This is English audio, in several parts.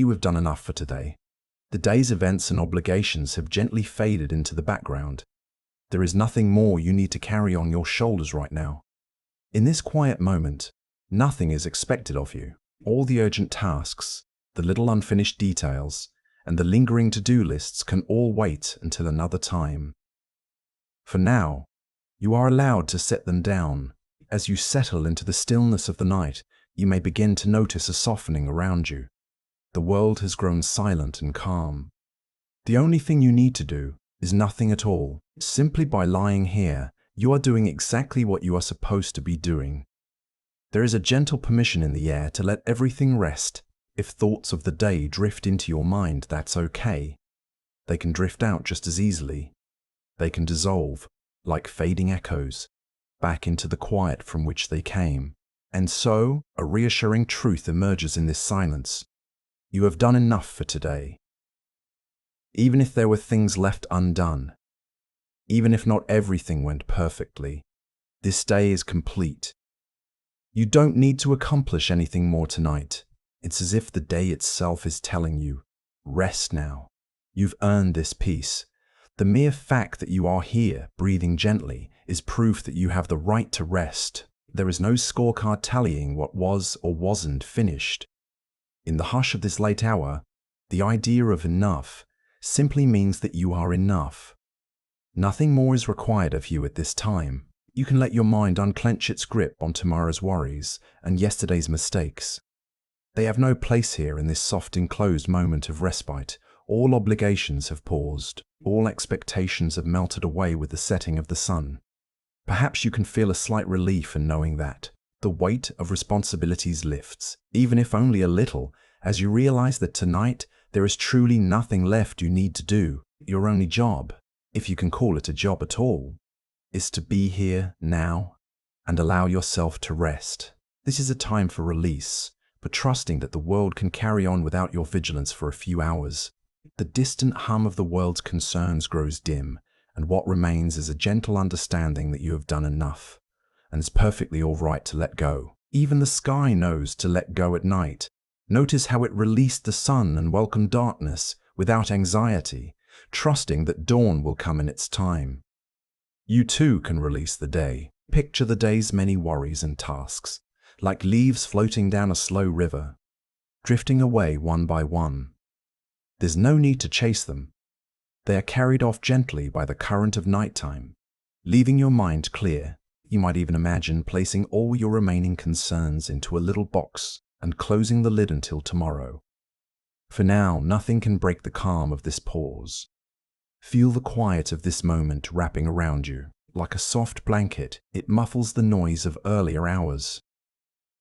You have done enough for today. The day's events and obligations have gently faded into the background. There is nothing more you need to carry on your shoulders right now. In this quiet moment, nothing is expected of you. All the urgent tasks, the little unfinished details, and the lingering to-do lists can all wait until another time. For now, you are allowed to set them down. As you settle into the stillness of the night, you may begin to notice a softening around you. The world has grown silent and calm. The only thing you need to do is nothing at all. Simply by lying here, you are doing exactly what you are supposed to be doing. There is a gentle permission in the air to let everything rest. If thoughts of the day drift into your mind, that's okay. They can drift out just as easily. They can dissolve, like fading echoes, back into the quiet from which they came. And so, a reassuring truth emerges in this silence. You have done enough for today. Even if there were things left undone, even if not everything went perfectly, this day is complete. You don't need to accomplish anything more tonight. It's as if the day itself is telling you, rest now. You've earned this peace. The mere fact that you are here, breathing gently, is proof that you have the right to rest. There is no scorecard tallying what was or wasn't finished. In the hush of this late hour, the idea of enough simply means that you are enough. Nothing more is required of you at this time. You can let your mind unclench its grip on tomorrow's worries and yesterday's mistakes. They have no place here in this soft enclosed moment of respite. All obligations have paused. All expectations have melted away with the setting of the sun. Perhaps you can feel a slight relief in knowing that. The weight of responsibilities lifts, even if only a little, as you realize that tonight there is truly nothing left you need to do. Your only job, if you can call it a job at all, is to be here now and allow yourself to rest. This is a time for release, but trusting that the world can carry on without your vigilance for a few hours. The distant hum of the world's concerns grows dim, and what remains is a gentle understanding that you have done enough, and it's perfectly all right to let go. Even the sky knows to let go at night. Notice how it released the sun and welcomed darkness without anxiety, trusting that dawn will come in its time. You too can release the day. Picture the day's many worries and tasks, like leaves floating down a slow river, drifting away one by one. There's no need to chase them. They are carried off gently by the current of nighttime, leaving your mind clear. You might even imagine placing all your remaining concerns into a little box and closing the lid until tomorrow. For now, nothing can break the calm of this pause. Feel the quiet of this moment wrapping around you. Like a soft blanket, it muffles the noise of earlier hours.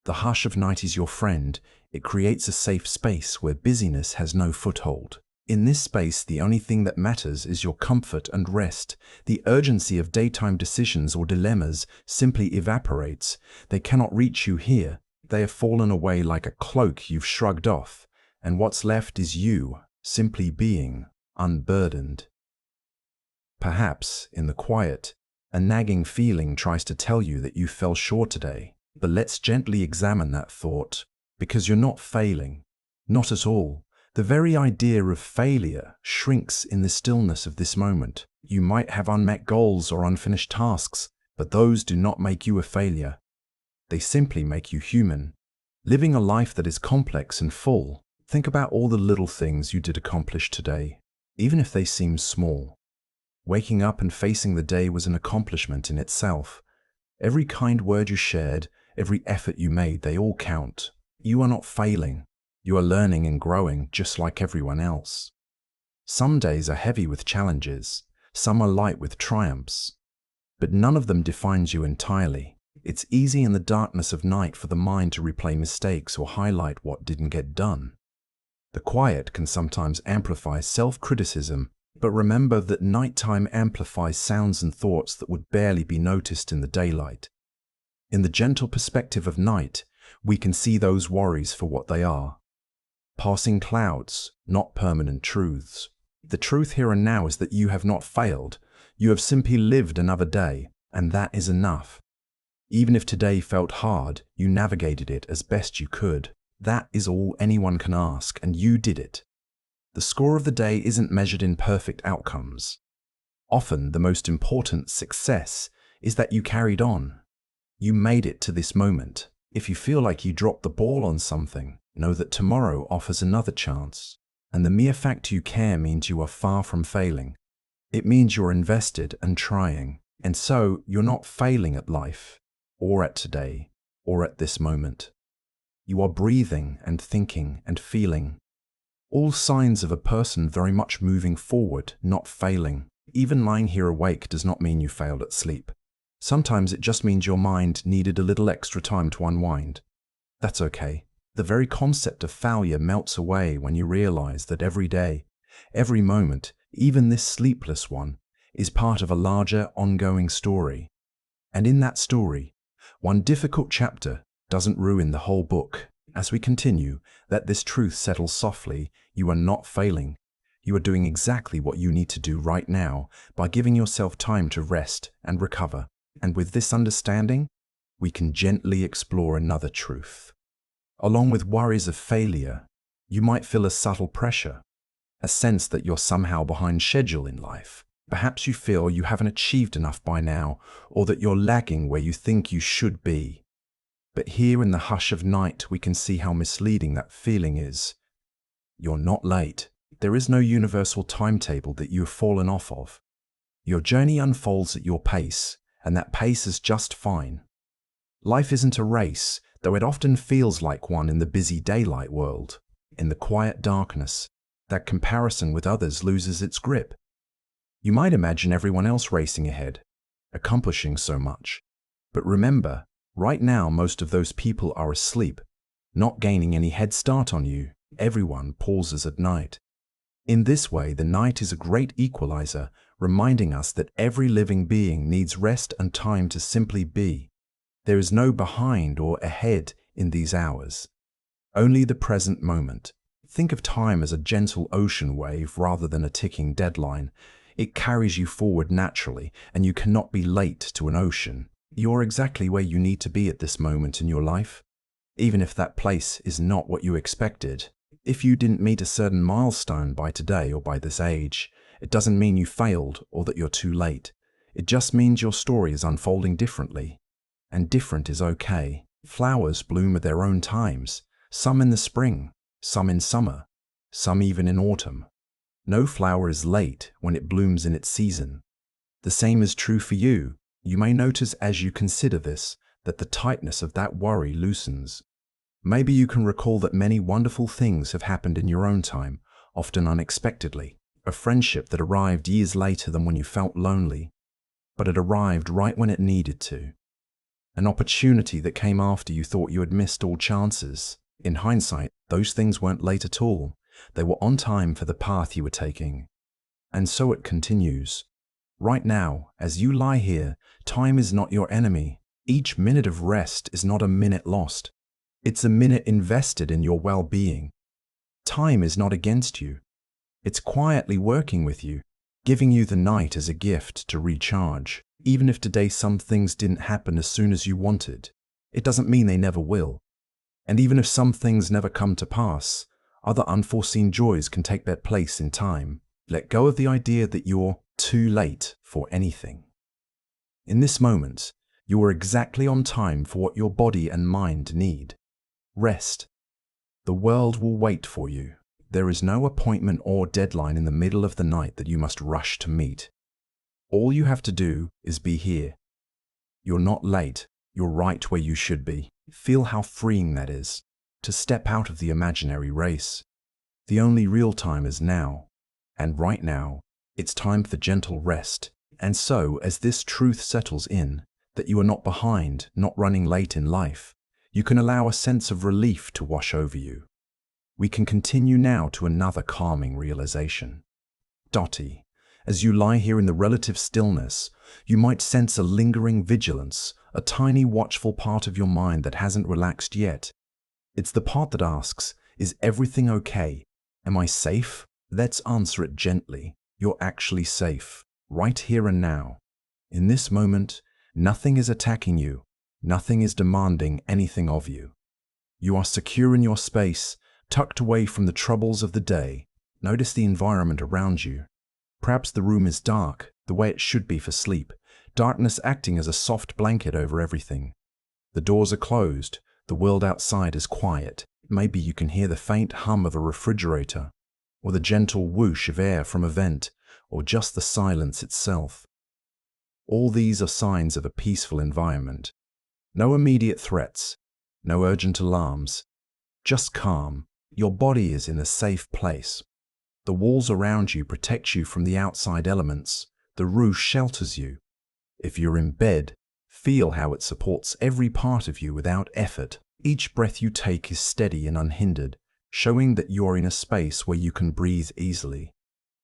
The hush of night is your friend. It creates a safe space where busyness has no foothold. In this space, the only thing that matters is your comfort and rest. The urgency of daytime decisions or dilemmas simply evaporates. They cannot reach you here. They have fallen away like a cloak you've shrugged off, and what's left is you, simply being, unburdened. Perhaps, in the quiet, a nagging feeling tries to tell you that you fell short today. But let's gently examine that thought, because you're not failing. Not at all. The very idea of failure shrinks in the stillness of this moment. You might have unmet goals or unfinished tasks, but those do not make you a failure. They simply make you human. Living a life that is complex and full, think about all the little things you did accomplish today, even if they seem small. Waking up and facing the day was an accomplishment in itself. Every kind word you shared, every effort you made, they all count. You are not failing. You are learning and growing just like everyone else. Some days are heavy with challenges, some are light with triumphs, but none of them defines you entirely. It's easy in the darkness of night for the mind to replay mistakes or highlight what didn't get done. The quiet can sometimes amplify self-criticism, but remember that nighttime amplifies sounds and thoughts that would barely be noticed in the daylight. In the gentle perspective of night, we can see those worries for what they are. Passing clouds, not permanent truths. The truth here and now is that you have not failed. You have simply lived another day, and that is enough. Even if today felt hard, you navigated it as best you could. That is all anyone can ask, and you did it. The score of the day isn't measured in perfect outcomes. Often, the most important success is that you carried on. You made it to this moment. If you feel like you dropped the ball on something, know that tomorrow offers another chance. And the mere fact you care means you are far from failing. It means you're invested and trying. And so, you're not failing at life, or at today, or at this moment. You are breathing and thinking and feeling. All signs of a person very much moving forward, not failing. Even lying here awake does not mean you failed at sleep. Sometimes it just means your mind needed a little extra time to unwind. That's okay. The very concept of failure melts away when you realize that every day, every moment, even this sleepless one, is part of a larger, ongoing story. And in that story, one difficult chapter doesn't ruin the whole book. As we continue, let this truth settle softly. You are not failing. You are doing exactly what you need to do right now by giving yourself time to rest and recover. And with this understanding, we can gently explore another truth. Along with worries of failure, you might feel a subtle pressure, a sense that you're somehow behind schedule in life. Perhaps you feel you haven't achieved enough by now, or that you're lagging where you think you should be. But here in the hush of night, we can see how misleading that feeling is. You're not late. There is no universal timetable that you've fallen off of. Your journey unfolds at your pace, and that pace is just fine. Life isn't a race, though it often feels like one in the busy daylight world. In the quiet darkness, that comparison with others loses its grip. You might imagine everyone else racing ahead, accomplishing so much. But remember, right now most of those people are asleep, not gaining any head start on you. Everyone pauses at night. In this way, the night is a great equalizer, reminding us that every living being needs rest and time to simply be. There is no behind or ahead in these hours, only the present moment. Think of time as a gentle ocean wave rather than a ticking deadline. It carries you forward naturally, and you cannot be late to an ocean. You're exactly where you need to be at this moment in your life, even if that place is not what you expected. If you didn't meet a certain milestone by today or by this age, it doesn't mean you failed or that you're too late. It just means your story is unfolding differently. And different is okay. Flowers bloom at their own times, some in the spring, some in summer, some even in autumn. No flower is late when it blooms in its season. The same is true for you. You may notice as you consider this that the tightness of that worry loosens. Maybe you can recall that many wonderful things have happened in your own time, often unexpectedly. A friendship that arrived years later than when you felt lonely, but it arrived right when it needed to. An opportunity that came after you thought you had missed all chances. In hindsight, those things weren't late at all. They were on time for the path you were taking. And so it continues. Right now, as you lie here, time is not your enemy. Each minute of rest is not a minute lost. It's a minute invested in your well-being. Time is not against you. It's quietly working with you, giving you the night as a gift to recharge. Even if today some things didn't happen as soon as you wanted, it doesn't mean they never will. And even if some things never come to pass, other unforeseen joys can take their place in time. Let go of the idea that you're too late for anything. In this moment, you are exactly on time for what your body and mind need. Rest. The world will wait for you. There is no appointment or deadline in the middle of the night that you must rush to meet. All you have to do is be here. You're not late. You're right where you should be. Feel how freeing that is, to step out of the imaginary race. The only real time is now. And right now, it's time for gentle rest. And so, as this truth settles in, that you are not behind, not running late in life, you can allow a sense of relief to wash over you. We can continue now to another calming realization. Dottie, as you lie here in the relative stillness, you might sense a lingering vigilance, a tiny watchful part of your mind that hasn't relaxed yet. It's the part that asks, is everything okay? Am I safe? Let's answer it gently. You're actually safe, right here and now. In this moment, nothing is attacking you. Nothing is demanding anything of you. You are secure in your space, tucked away from the troubles of the day. Notice the environment around you. Perhaps the room is dark, the way it should be for sleep, darkness acting as a soft blanket over everything. The doors are closed, the world outside is quiet. Maybe you can hear the faint hum of a refrigerator, or the gentle whoosh of air from a vent, or just the silence itself. All these are signs of a peaceful environment. No immediate threats, no urgent alarms, just calm. Your body is in a safe place. The walls around you protect you from the outside elements. The roof shelters you. If you're in bed, feel how it supports every part of you without effort. Each breath you take is steady and unhindered, showing that you are in a space where you can breathe easily.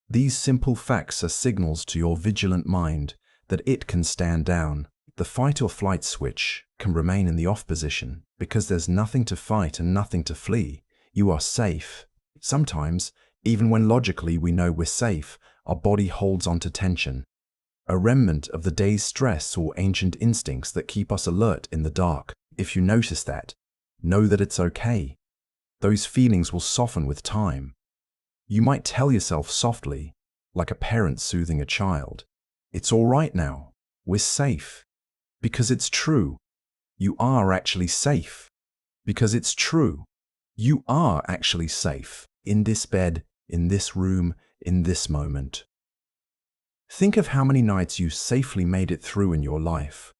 These simple facts are signals to your vigilant mind that it can stand down. The fight or flight switch can remain in the off position because there's nothing to fight and nothing to flee. You are safe. Sometimes, even when logically we know we're safe, our body holds on to tension. A remnant of the day's stress or ancient instincts that keep us alert in the dark. If you notice that, know that it's okay. Those feelings will soften with time. You might tell yourself softly, like a parent soothing a child, "It's all right now. We're safe." Because it's true. You are actually safe. Because it's true. You are actually safe in this bed, in this room, in this moment. Think of how many nights you safely made it through in your life.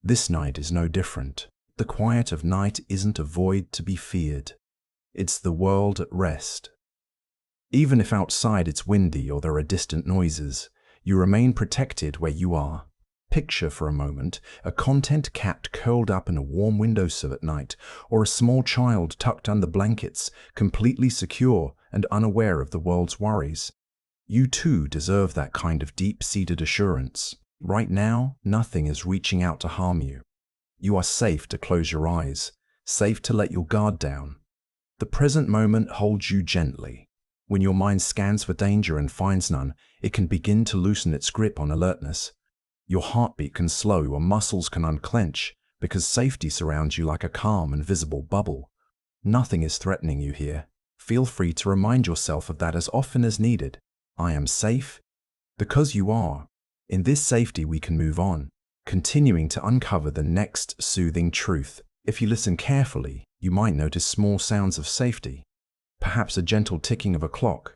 This night is no different. The quiet of night isn't a void to be feared. It's the world at rest. Even if outside it's windy or there are distant noises, you remain protected where you are. Picture for a moment a content cat curled up in a warm windowsill at night, or a small child tucked under blankets, completely secure and unaware of the world's worries. You too deserve that kind of deep-seated assurance. Right now, nothing is reaching out to harm you. You are safe to close your eyes, safe to let your guard down. The present moment holds you gently. When your mind scans for danger and finds none, it can begin to loosen its grip on alertness. Your heartbeat can slow, your muscles can unclench, because safety surrounds you like a calm and visible bubble. Nothing is threatening you here. Feel free to remind yourself of that as often as needed. I am safe because you are. In this safety we can move on, continuing to uncover the next soothing truth. If you listen carefully, you might notice small sounds of safety. Perhaps a gentle ticking of a clock,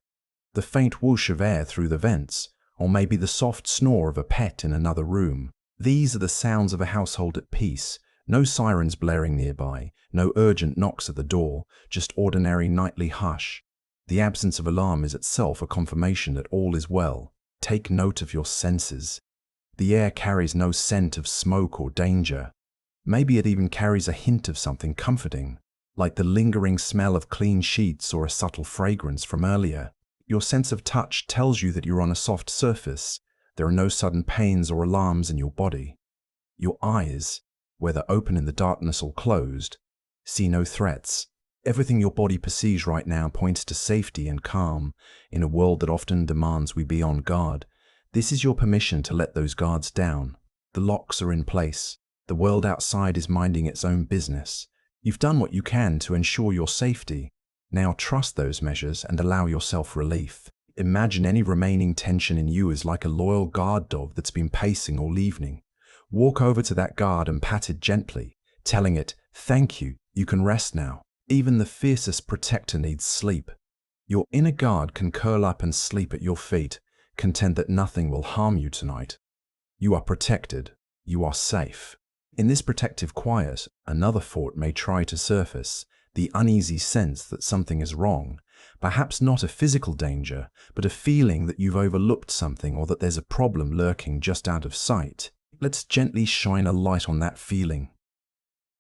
the faint whoosh of air through the vents, or maybe the soft snore of a pet in another room. These are the sounds of a household at peace. No sirens blaring nearby, no urgent knocks at the door, just ordinary nightly hush. The absence of alarm is itself a confirmation that all is well. Take note of your senses. The air carries no scent of smoke or danger. Maybe it even carries a hint of something comforting, like the lingering smell of clean sheets or a subtle fragrance from earlier. Your sense of touch tells you that you're on a soft surface. There are no sudden pains or alarms in your body. Your eyes, whether open in the darkness or closed, see no threats. Everything your body perceives right now points to safety and calm in a world that often demands we be on guard. This is your permission to let those guards down. The locks are in place. The world outside is minding its own business. You've done what you can to ensure your safety. Now trust those measures and allow yourself relief. Imagine any remaining tension in you as like a loyal guard dog that's been pacing all evening. Walk over to that guard and pat it gently, telling it, "Thank you, you can rest now." Even the fiercest protector needs sleep. Your inner guard can curl up and sleep at your feet, content that nothing will harm you tonight. You are protected. You are safe. In this protective quiet, another thought may try to surface, the uneasy sense that something is wrong. Perhaps not a physical danger, but a feeling that you've overlooked something or that there's a problem lurking just out of sight. Let's gently shine a light on that feeling.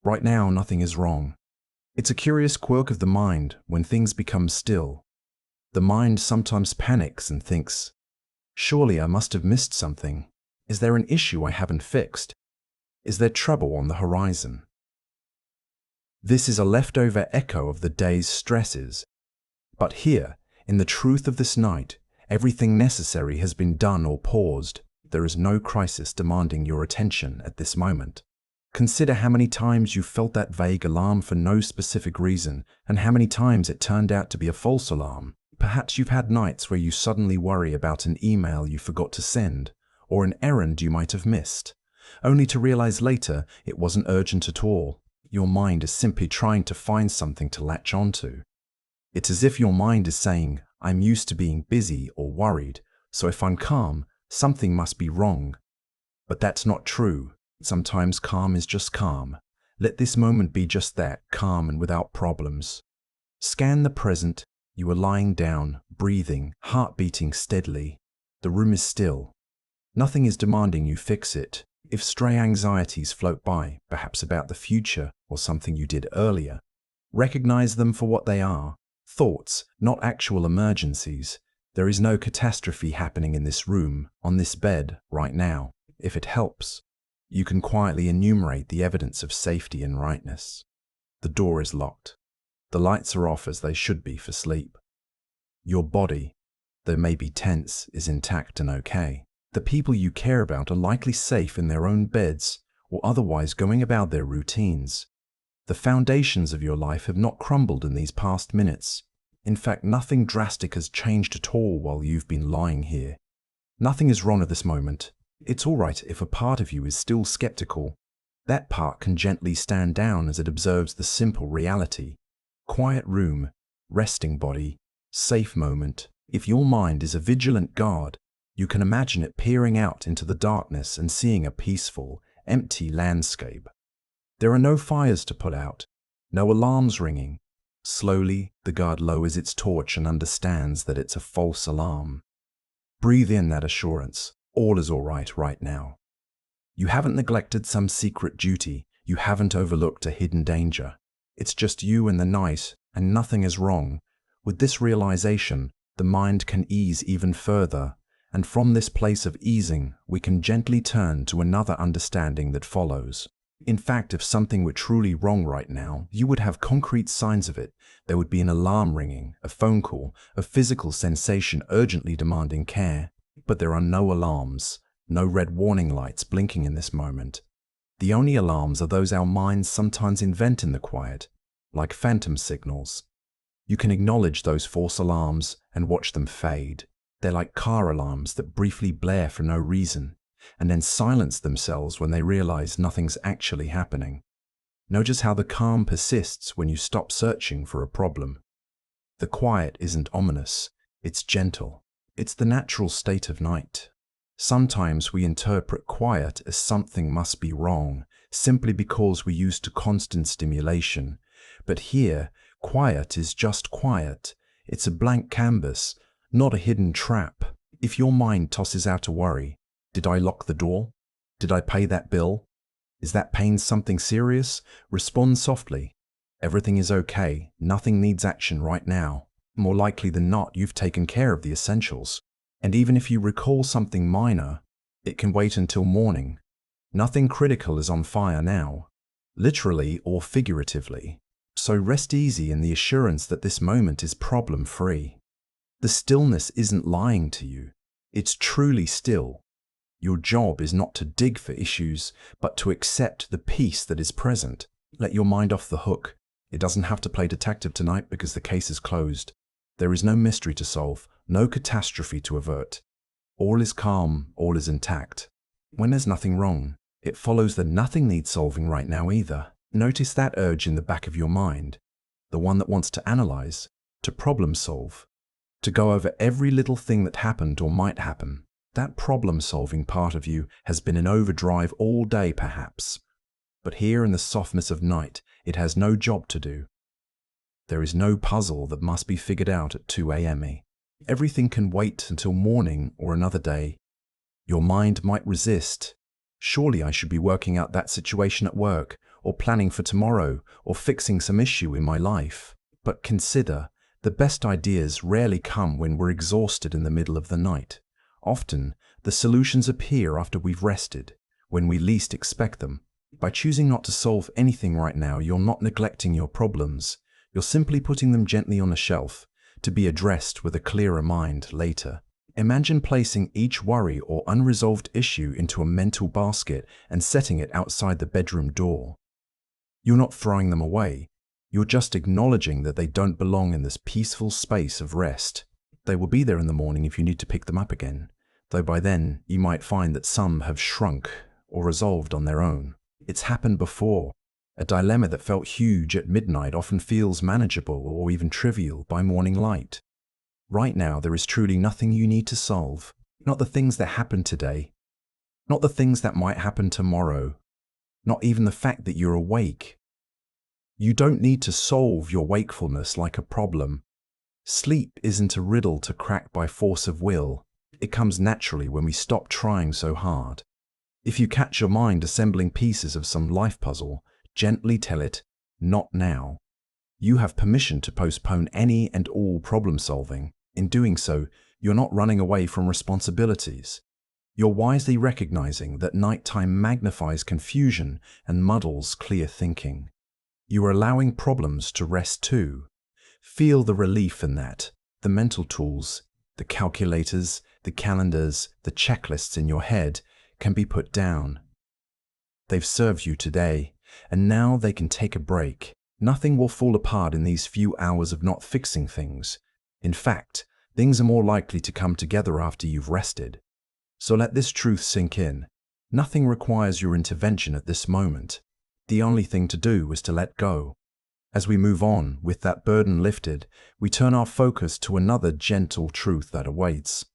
Right now, nothing is wrong. It's a curious quirk of the mind when things become still. The mind sometimes panics and thinks, "Surely I must have missed something. Is there an issue I haven't fixed? Is there trouble on the horizon?" This is a leftover echo of the day's stresses. But here, in the truth of this night, everything necessary has been done or paused. There is no crisis demanding your attention at this moment. Consider how many times you felt that vague alarm for no specific reason, and how many times it turned out to be a false alarm. Perhaps you've had nights where you suddenly worry about an email you forgot to send, or an errand you might have missed, only to realize later it wasn't urgent at all. Your mind is simply trying to find something to latch onto. It's as if your mind is saying, I'm used to being busy or worried, so if I'm calm, something must be wrong. But that's not true. Sometimes calm is just calm. Let this moment be just that, calm and without problems. Scan the present. You are lying down, breathing, heart beating steadily. The room is still. Nothing is demanding you fix it. If stray anxieties float by, perhaps about the future or something you did earlier, recognize them for what they are. Thoughts, not actual emergencies. There is no catastrophe happening in this room, on this bed, right now. If it helps, you can quietly enumerate the evidence of safety and rightness. The door is locked. The lights are off as they should be for sleep. Your body, though maybe tense, is intact and okay. The people you care about are likely safe in their own beds or otherwise going about their routines. The foundations of your life have not crumbled in these past minutes. In fact, nothing drastic has changed at all while you've been lying here. Nothing is wrong at this moment. It's all right if a part of you is still skeptical. That part can gently stand down as it observes the simple reality. Quiet room, resting body, safe moment. If your mind is a vigilant guard, you can imagine it peering out into the darkness and seeing a peaceful, empty landscape. There are no fires to put out, no alarms ringing. Slowly, the guard lowers its torch and understands that it's a false alarm. Breathe in that assurance. All is all right now. You haven't neglected some secret duty. You haven't overlooked a hidden danger. It's just you and the night, and nothing is wrong. With this realization, the mind can ease even further, and from this place of easing, we can gently turn to another understanding that follows. In fact, if something were truly wrong right now, you would have concrete signs of it. There would be an alarm ringing, a phone call, a physical sensation urgently demanding care. But there are no alarms, no red warning lights blinking in this moment. The only alarms are those our minds sometimes invent in the quiet, like phantom signals. You can acknowledge those false alarms and watch them fade. They're like car alarms that briefly blare for no reason, and then silence themselves when they realize nothing's actually happening. Notice how the calm persists when you stop searching for a problem. The quiet isn't ominous, it's gentle. It's the natural state of night. Sometimes we interpret quiet as something must be wrong, simply because we're used to constant stimulation. But here, quiet is just quiet. It's a blank canvas, not a hidden trap. If your mind tosses out a worry, did I lock the door? Did I pay that bill? Is that pain something serious? Respond softly. Everything is okay. Nothing needs action right now. More likely than not, you've taken care of the essentials. And even if you recall something minor, it can wait until morning. Nothing critical is on fire now, literally or figuratively. So rest easy in the assurance that this moment is problem-free. The stillness isn't lying to you. It's truly still. Your job is not to dig for issues, but to accept the peace that is present. Let your mind off the hook. It doesn't have to play detective tonight because the case is closed. There is no mystery to solve, no catastrophe to avert. All is calm, all is intact. When there's nothing wrong, it follows that nothing needs solving right now either. Notice that urge in the back of your mind, the one that wants to analyze, to problem solve, to go over every little thing that happened or might happen. That problem-solving part of you has been in overdrive all day perhaps. But here in the softness of night, it has no job to do. There is no puzzle that must be figured out at 2 a.m. Everything can wait until morning or another day. Your mind might resist. Surely I should be working out that situation at work, or planning for tomorrow, or fixing some issue in my life. But consider, the best ideas rarely come when we're exhausted in the middle of the night. Often, the solutions appear after we've rested, when we least expect them. By choosing not to solve anything right now, you're not neglecting your problems. You're simply putting them gently on a shelf, to be addressed with a clearer mind later. Imagine placing each worry or unresolved issue into a mental basket and setting it outside the bedroom door. You're not throwing them away. You're just acknowledging that they don't belong in this peaceful space of rest. They will be there in the morning if you need to pick them up again, though by then you might find that some have shrunk or resolved on their own. It's happened before. A dilemma that felt huge at midnight often feels manageable or even trivial by morning light. Right now, there is truly nothing you need to solve. Not the things that happened today. Not the things that might happen tomorrow. Not even the fact that you're awake. You don't need to solve your wakefulness like a problem. Sleep isn't a riddle to crack by force of will. It comes naturally when we stop trying so hard. If you catch your mind assembling pieces of some life puzzle, gently tell it, not now. You have permission to postpone any and all problem solving. In doing so, you're not running away from responsibilities. You're wisely recognizing that nighttime magnifies confusion and muddles clear thinking. You are allowing problems to rest too. Feel the relief in that. The mental tools, the calculators, the calendars, the checklists in your head can be put down. They've served you today, and now they can take a break. Nothing will fall apart in these few hours of not fixing things. In fact, things are more likely to come together after you've rested. So let this truth sink in. Nothing requires your intervention at this moment. The only thing to do is to let go. As we move on, with that burden lifted, we turn our focus to another gentle truth that awaits.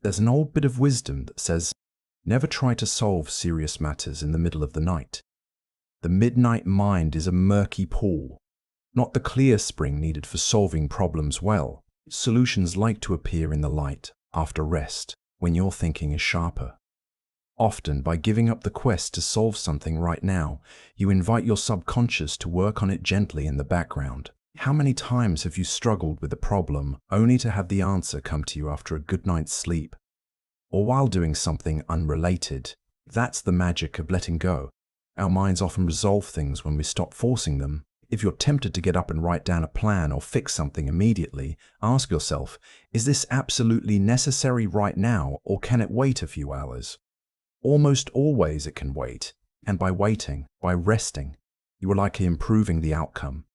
There's an old bit of wisdom that says, never try to solve serious matters in the middle of the night. The midnight mind is a murky pool, not the clear spring needed for solving problems well. Solutions like to appear in the light after rest, when your thinking is sharper. Often, by giving up the quest to solve something right now, you invite your subconscious to work on it gently in the background. How many times have you struggled with a problem only to have the answer come to you after a good night's sleep? Or while doing something unrelated? That's the magic of letting go. Our minds often resolve things when we stop forcing them. If you're tempted to get up and write down a plan or fix something immediately, ask yourself, is this absolutely necessary right now, or can it wait a few hours? Almost always it can wait, and by waiting, by resting, you are likely improving the outcome.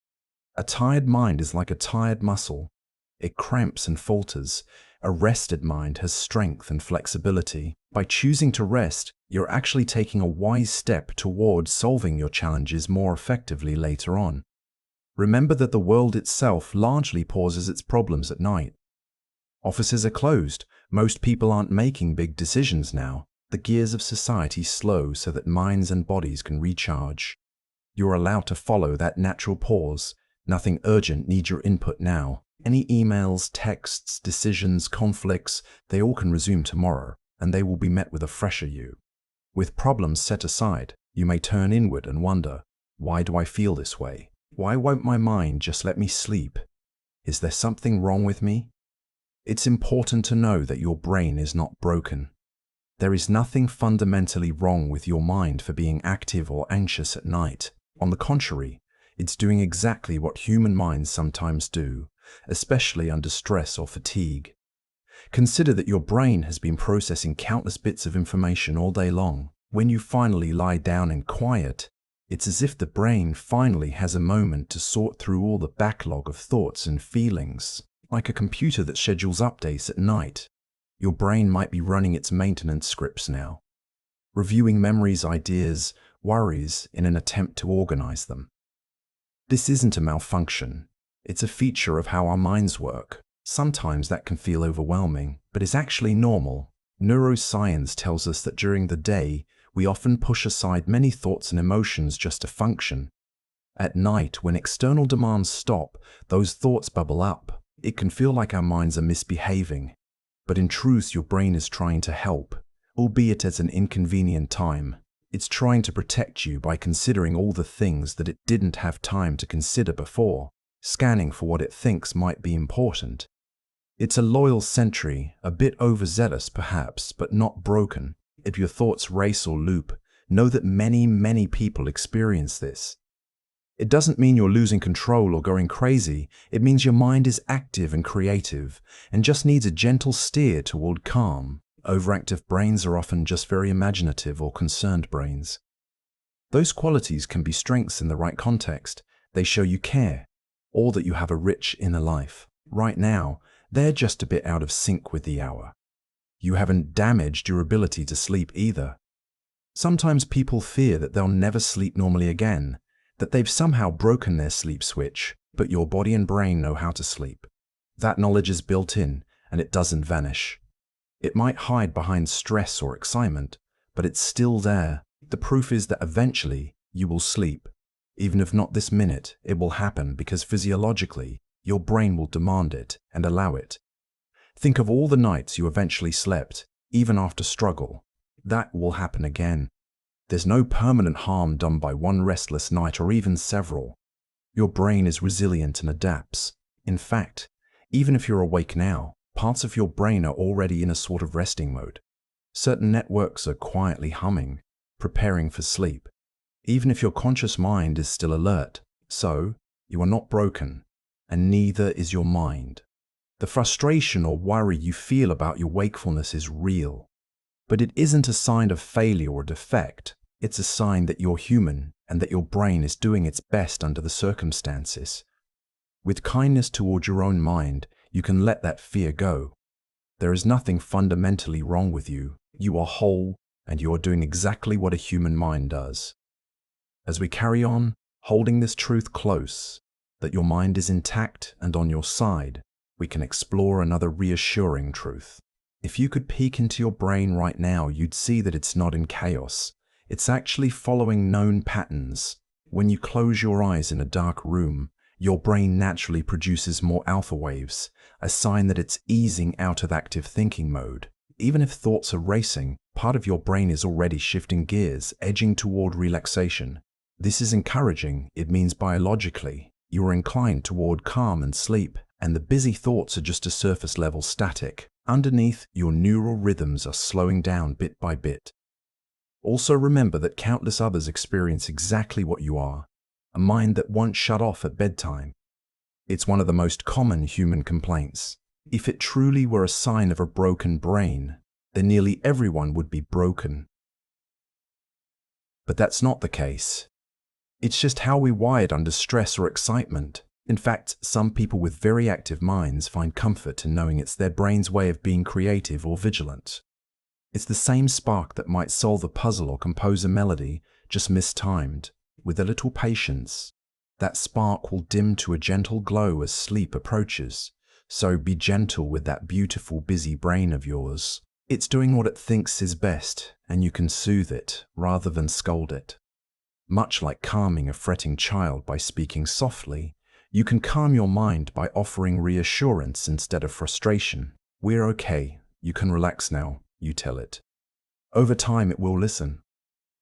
A tired mind is like a tired muscle. It cramps and falters. A rested mind has strength and flexibility. By choosing to rest, you're actually taking a wise step towards solving your challenges more effectively later on. Remember that the world itself largely pauses its problems at night. Offices are closed. Most people aren't making big decisions now. The gears of society slow so that minds and bodies can recharge. You're allowed to follow that natural pause. Nothing urgent needs your input now. Any emails, texts, decisions, conflicts, they all can resume tomorrow, and they will be met with a fresher you. With problems set aside, you may turn inward and wonder, why do I feel this way? Why won't my mind just let me sleep? Is there something wrong with me? It's important to know that your brain is not broken. There is nothing fundamentally wrong with your mind for being active or anxious at night. On the contrary, it's doing exactly what human minds sometimes do, especially under stress or fatigue. Consider that your brain has been processing countless bits of information all day long. When you finally lie down in quiet, it's as if the brain finally has a moment to sort through all the backlog of thoughts and feelings. Like a computer that schedules updates at night, your brain might be running its maintenance scripts now, reviewing memories, ideas, worries in an attempt to organize them. This isn't a malfunction. It's a feature of how our minds work. Sometimes that can feel overwhelming, but is actually normal. Neuroscience tells us that during the day, we often push aside many thoughts and emotions just to function. At night, when external demands stop, those thoughts bubble up. It can feel like our minds are misbehaving, but in truth, your brain is trying to help, albeit at an inconvenient time. It's trying to protect you by considering all the things that it didn't have time to consider before, scanning for what it thinks might be important. It's a loyal sentry, a bit overzealous perhaps, but not broken. If your thoughts race or loop, know that many people experience this. It doesn't mean you're losing control or going crazy. It means your mind is active and creative and just needs a gentle steer toward calm. Overactive brains are often just very imaginative or concerned brains. Those qualities can be strengths in the right context. They show you care, or that you have a rich inner life. Right now, they're just a bit out of sync with the hour. You haven't damaged your ability to sleep either. Sometimes people fear that they'll never sleep normally again, that they've somehow broken their sleep switch, but your body and brain know how to sleep. That knowledge is built in, and it doesn't vanish. It might hide behind stress or excitement, but it's still there. The proof is that eventually you will sleep. Even if not this minute, it will happen because physiologically, your brain will demand it and allow it. Think of all the nights you eventually slept, even after struggle. That will happen again. There's no permanent harm done by one restless night or even several. Your brain is resilient and adapts. In fact, even if you're awake now, parts of your brain are already in a sort of resting mode. Certain networks are quietly humming, preparing for sleep, even if your conscious mind is still alert. So, you are not broken, and neither is your mind. The frustration or worry you feel about your wakefulness is real, but it isn't a sign of failure or defect. It's a sign that you're human and that your brain is doing its best under the circumstances. With kindness toward your own mind, you can let that fear go. There is nothing fundamentally wrong with you. You are whole, and you are doing exactly what a human mind does. As we carry on, holding this truth close, that your mind is intact and on your side, we can explore another reassuring truth. If you could peek into your brain right now, you'd see that it's not in chaos. It's actually following known patterns. When you close your eyes in a dark room, your brain naturally produces more alpha waves, a sign that it's easing out of active thinking mode. Even if thoughts are racing, part of your brain is already shifting gears, edging toward relaxation. This is encouraging. It means biologically, you are inclined toward calm and sleep, and the busy thoughts are just a surface level static. Underneath, your neural rhythms are slowing down bit by bit. Also remember that countless others experience exactly what you are, a mind that won't shut off at bedtime. It's one of the most common human complaints. If it truly were a sign of a broken brain, then nearly everyone would be broken. But that's not the case. It's just how we're wired under stress or excitement. In fact, some people with very active minds find comfort in knowing it's their brain's way of being creative or vigilant. It's the same spark that might solve a puzzle or compose a melody, just mistimed. With a little patience, that spark will dim to a gentle glow as sleep approaches. So be gentle with that beautiful, busy brain of yours. It's doing what it thinks is best, and you can soothe it rather than scold it. Much like calming a fretting child by speaking softly, you can calm your mind by offering reassurance instead of frustration. We're okay. You can relax now, you tell it. Over time, it will listen.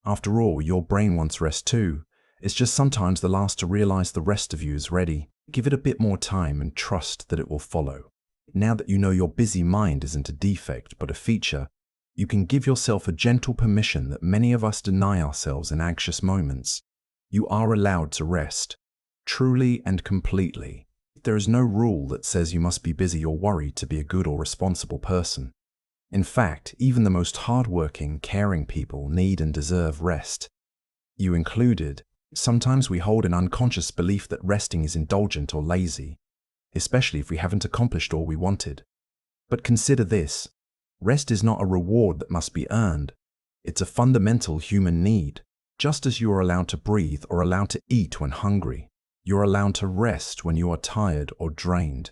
After all, your brain wants rest too. It's just sometimes the last to realize the rest of you is ready. Give it a bit more time and trust that it will follow. Now that you know your busy mind isn't a defect but a feature, you can give yourself a gentle permission that many of us deny ourselves in anxious moments. You are allowed to rest, truly and completely. There is no rule that says you must be busy or worried to be a good or responsible person. In fact, even the most hardworking, caring people need and deserve rest. You included. Sometimes we hold an unconscious belief that resting is indulgent or lazy, especially if we haven't accomplished all we wanted. But consider this. Rest is not a reward that must be earned. It's a fundamental human need. Just as you are allowed to breathe or allowed to eat when hungry, you're allowed to rest when you are tired or drained.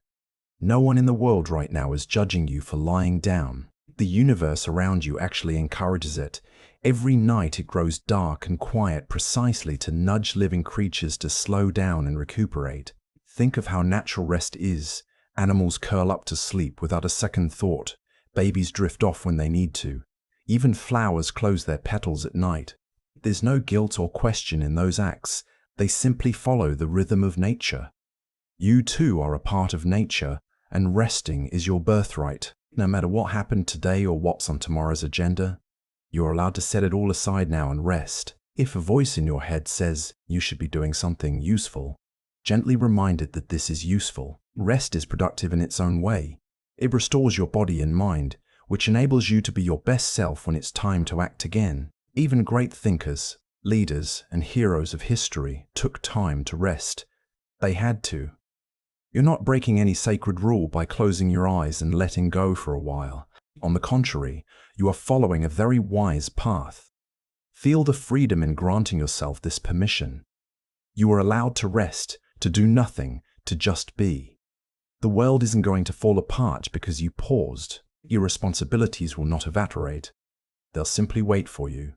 No one in the world right now is judging you for lying down. The universe around you actually encourages it. Every night it grows dark and quiet precisely to nudge living creatures to slow down and recuperate. Think of how natural rest is. Animals curl up to sleep without a second thought. Babies drift off when they need to. Even flowers close their petals at night. There's no guilt or question in those acts. They simply follow the rhythm of nature. You too are a part of nature, and resting is your birthright. No matter what happened today or what's on tomorrow's agenda, you're allowed to set it all aside now and rest. If a voice in your head says you should be doing something useful, gently remind it that this is useful. Rest is productive in its own way. It restores your body and mind, which enables you to be your best self when it's time to act again. Even great thinkers, leaders, and heroes of history took time to rest. They had to. You're not breaking any sacred rule by closing your eyes and letting go for a while. On the contrary, you are following a very wise path. Feel the freedom in granting yourself this permission. You are allowed to rest, to do nothing, to just be. The world isn't going to fall apart because you paused. Your responsibilities will not evaporate. They'll simply wait for you,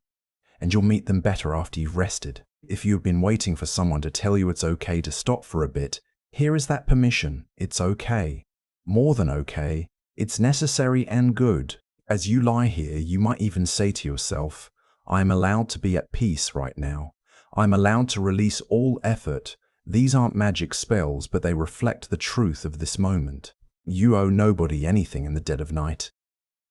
and you'll meet them better after you've rested. If you've been waiting for someone to tell you it's okay to stop for a bit, here is that permission. It's okay. More than okay. It's necessary and good. As you lie here, you might even say to yourself, I'm allowed to be at peace right now. I'm allowed to release all effort. These aren't magic spells, but they reflect the truth of this moment. You owe nobody anything in the dead of night.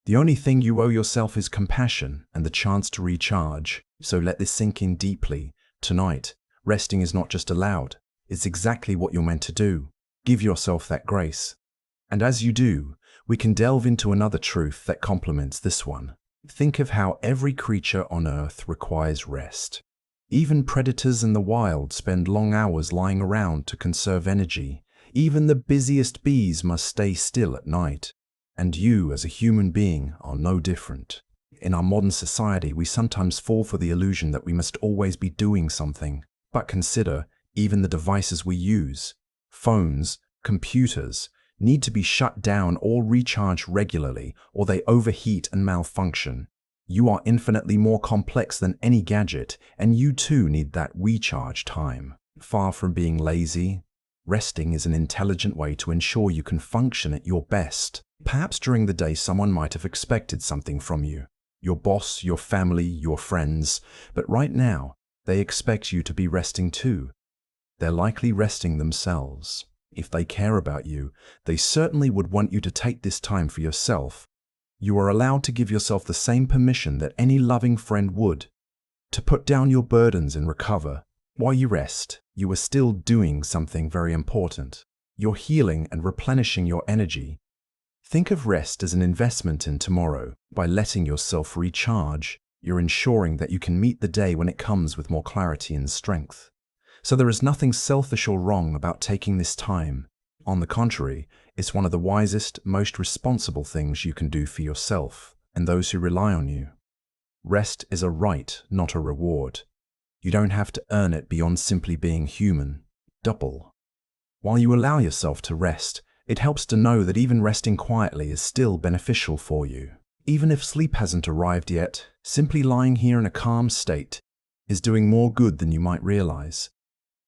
The only thing you owe yourself is compassion and the chance to recharge. So let this sink in deeply. Tonight, resting is not just allowed. It's exactly what you're meant to do. Give yourself that grace. And as you do, we can delve into another truth that complements this one. Think of how every creature on Earth requires rest. Even predators in the wild spend long hours lying around to conserve energy. Even the busiest bees must stay still at night. And you, as a human being, are no different. In our modern society, we sometimes fall for the illusion that we must always be doing something. But consider, even the devices we use, phones, computers, need to be shut down or recharged regularly, or they overheat and malfunction. You are infinitely more complex than any gadget, and you too need that recharge time. Far from being lazy, resting is an intelligent way to ensure you can function at your best. Perhaps during the day someone might have expected something from you. Your boss, your family, your friends. But right now, they expect you to be resting too. They're likely resting themselves. If they care about you, they certainly would want you to take this time for yourself. You are allowed to give yourself the same permission that any loving friend would, to put down your burdens and recover. While you rest, you are still doing something very important. You're healing and replenishing your energy. Think of rest as an investment in tomorrow. By letting yourself recharge, you're ensuring that you can meet the day when it comes with more clarity and strength. So there is nothing selfish or wrong about taking this time. On the contrary, it's one of the wisest, most responsible things you can do for yourself and those who rely on you. Rest is a right, not a reward. You don't have to earn it beyond simply being human. Double. While you allow yourself to rest, it helps to know that even resting quietly is still beneficial for you. Even if sleep hasn't arrived yet, simply lying here in a calm state is doing more good than you might realize.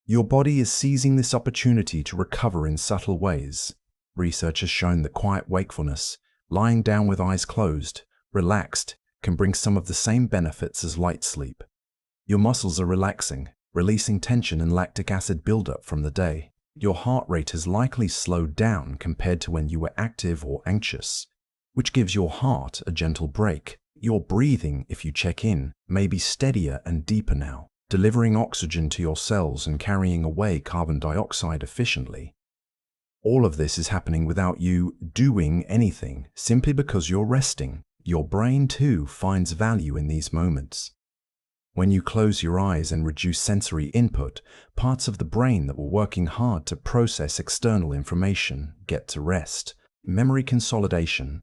Your body is seizing this opportunity to recover in subtle ways. Research has shown that quiet wakefulness, lying down with eyes closed, relaxed, can bring some of the same benefits as light sleep. Your muscles are relaxing, releasing tension and lactic acid buildup from the day. Your heart rate has likely slowed down compared to when you were active or anxious, which gives your heart a gentle break. Your breathing, if you check in, may be steadier and deeper now, delivering oxygen to your cells and carrying away carbon dioxide efficiently. All of this is happening without you doing anything, simply because you're resting. Your brain too finds value in these moments. When you close your eyes and reduce sensory input, parts of the brain that were working hard to process external information get to rest. Memory consolidation,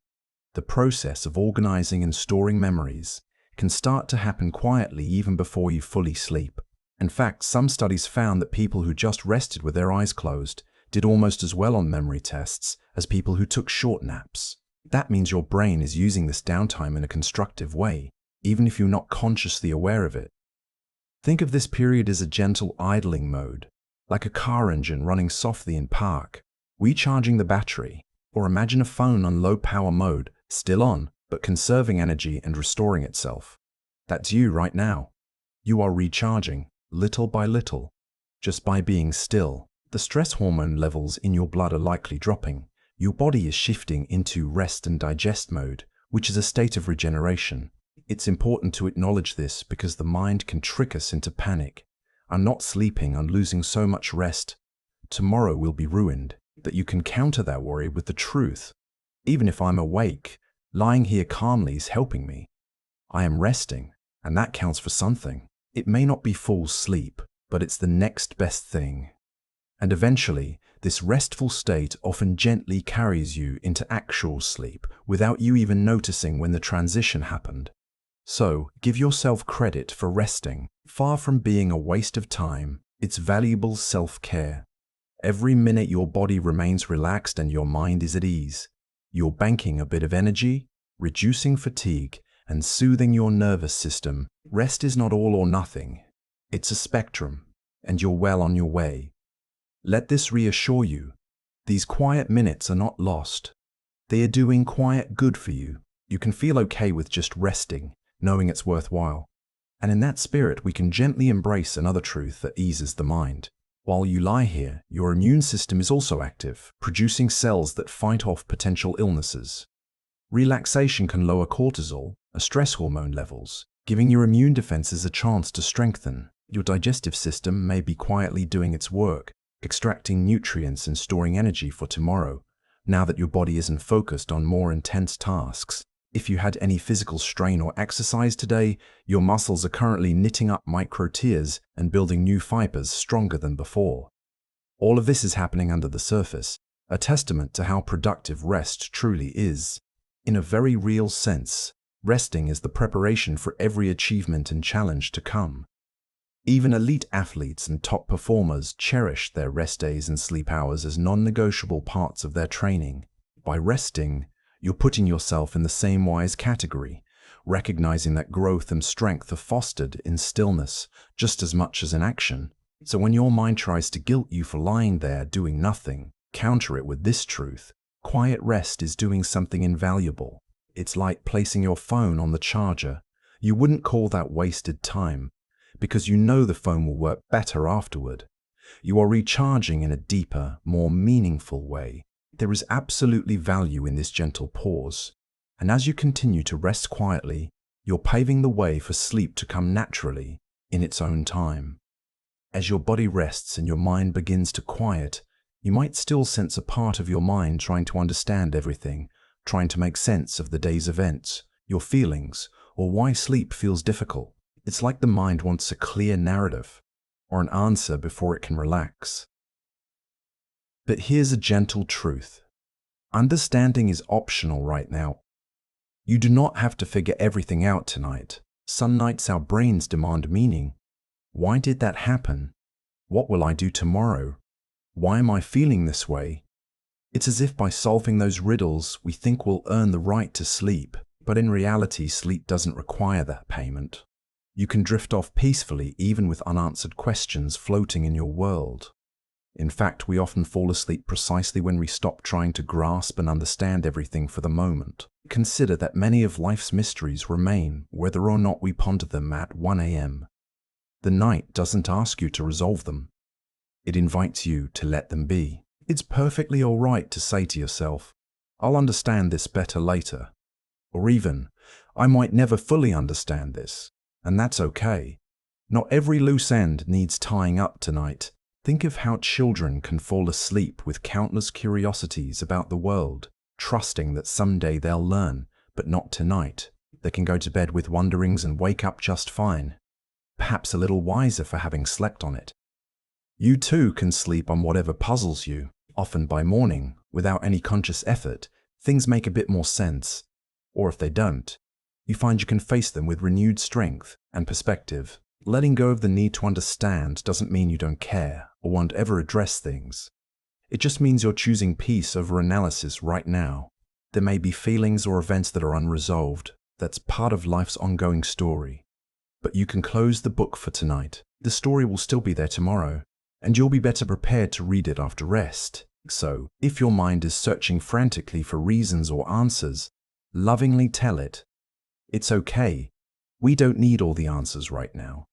the process of organizing and storing memories, can start to happen quietly even before you fully sleep. In fact, some studies found that people who just rested with their eyes closed did almost as well on memory tests as people who took short naps. That means your brain is using this downtime in a constructive way, even if you're not consciously aware of it. Think of this period as a gentle idling mode, like a car engine running softly in park, recharging the battery. Or imagine a phone on low power mode, still on, but conserving energy and restoring itself. That's you right now. You are recharging, little by little, just by being still. The stress hormone levels in your blood are likely dropping. Your body is shifting into rest and digest mode, which is a state of regeneration. It's important to acknowledge this because the mind can trick us into panic. I'm not sleeping, I'm losing so much rest. Tomorrow will be ruined. That you can counter that worry with the truth. Even if I'm awake, lying here calmly is helping me. I am resting, and that counts for something. It may not be full sleep, but it's the next best thing. And eventually, this restful state often gently carries you into actual sleep without you even noticing when the transition happened. So, give yourself credit for resting. Far from being a waste of time, it's valuable self-care. Every minute your body remains relaxed and your mind is at ease, you're banking a bit of energy, reducing fatigue, and soothing your nervous system. Rest is not all or nothing. It's a spectrum, and you're well on your way. Let this reassure you. These quiet minutes are not lost. They are doing quiet good for you. You can feel okay with just resting, knowing it's worthwhile. And in that spirit, we can gently embrace another truth that eases the mind. While you lie here, your immune system is also active, producing cells that fight off potential illnesses. Relaxation can lower cortisol, a stress hormone levels, giving your immune defenses a chance to strengthen. Your digestive system may be quietly doing its work, extracting nutrients and storing energy for tomorrow, now that your body isn't focused on more intense tasks. If you had any physical strain or exercise today, your muscles are currently knitting up micro tears and building new fibers stronger than before. All of this is happening under the surface, a testament to how productive rest truly is. In a very real sense, resting is the preparation for every achievement and challenge to come. Even elite athletes and top performers cherish their rest days and sleep hours as non-negotiable parts of their training. By resting, you're putting yourself in the same wise category, recognizing that growth and strength are fostered in stillness just as much as in action. So when your mind tries to guilt you for lying there doing nothing, counter it with this truth. Quiet rest is doing something invaluable. It's like placing your phone on the charger. You wouldn't call that wasted time, because you know the phone will work better afterward. You are recharging in a deeper, more meaningful way. There is absolutely value in this gentle pause, and as you continue to rest quietly, you're paving the way for sleep to come naturally, in its own time. As your body rests and your mind begins to quiet, you might still sense a part of your mind trying to understand everything, trying to make sense of the day's events, your feelings, or why sleep feels difficult. It's like the mind wants a clear narrative, or an answer before it can relax. But here's a gentle truth. Understanding is optional right now. You do not have to figure everything out tonight. Some nights our brains demand meaning. Why did that happen? What will I do tomorrow? Why am I feeling this way? It's as if by solving those riddles, we think we'll earn the right to sleep. But in reality, sleep doesn't require that payment. You can drift off peacefully even with unanswered questions floating in your world. In fact, we often fall asleep precisely when we stop trying to grasp and understand everything for the moment. Consider that many of life's mysteries remain whether or not we ponder them at 1 a.m. The night doesn't ask you to resolve them. It invites you to let them be. It's perfectly all right to say to yourself, I'll understand this better later. Or even, I might never fully understand this, and that's okay. Not every loose end needs tying up tonight. Think of how children can fall asleep with countless curiosities about the world, trusting that someday they'll learn, but not tonight. They can go to bed with wonderings and wake up just fine, perhaps a little wiser for having slept on it. You too can sleep on whatever puzzles you. Often by morning, without any conscious effort, things make a bit more sense. Or if they don't, you find you can face them with renewed strength and perspective. Letting go of the need to understand doesn't mean you don't care or won't ever address things. It just means you're choosing peace over analysis right now. There may be feelings or events that are unresolved. That's part of life's ongoing story. But you can close the book for tonight. The story will still be there tomorrow, and you'll be better prepared to read it after rest. So, if your mind is searching frantically for reasons or answers, lovingly tell it, it's okay. We don't need all the answers right now.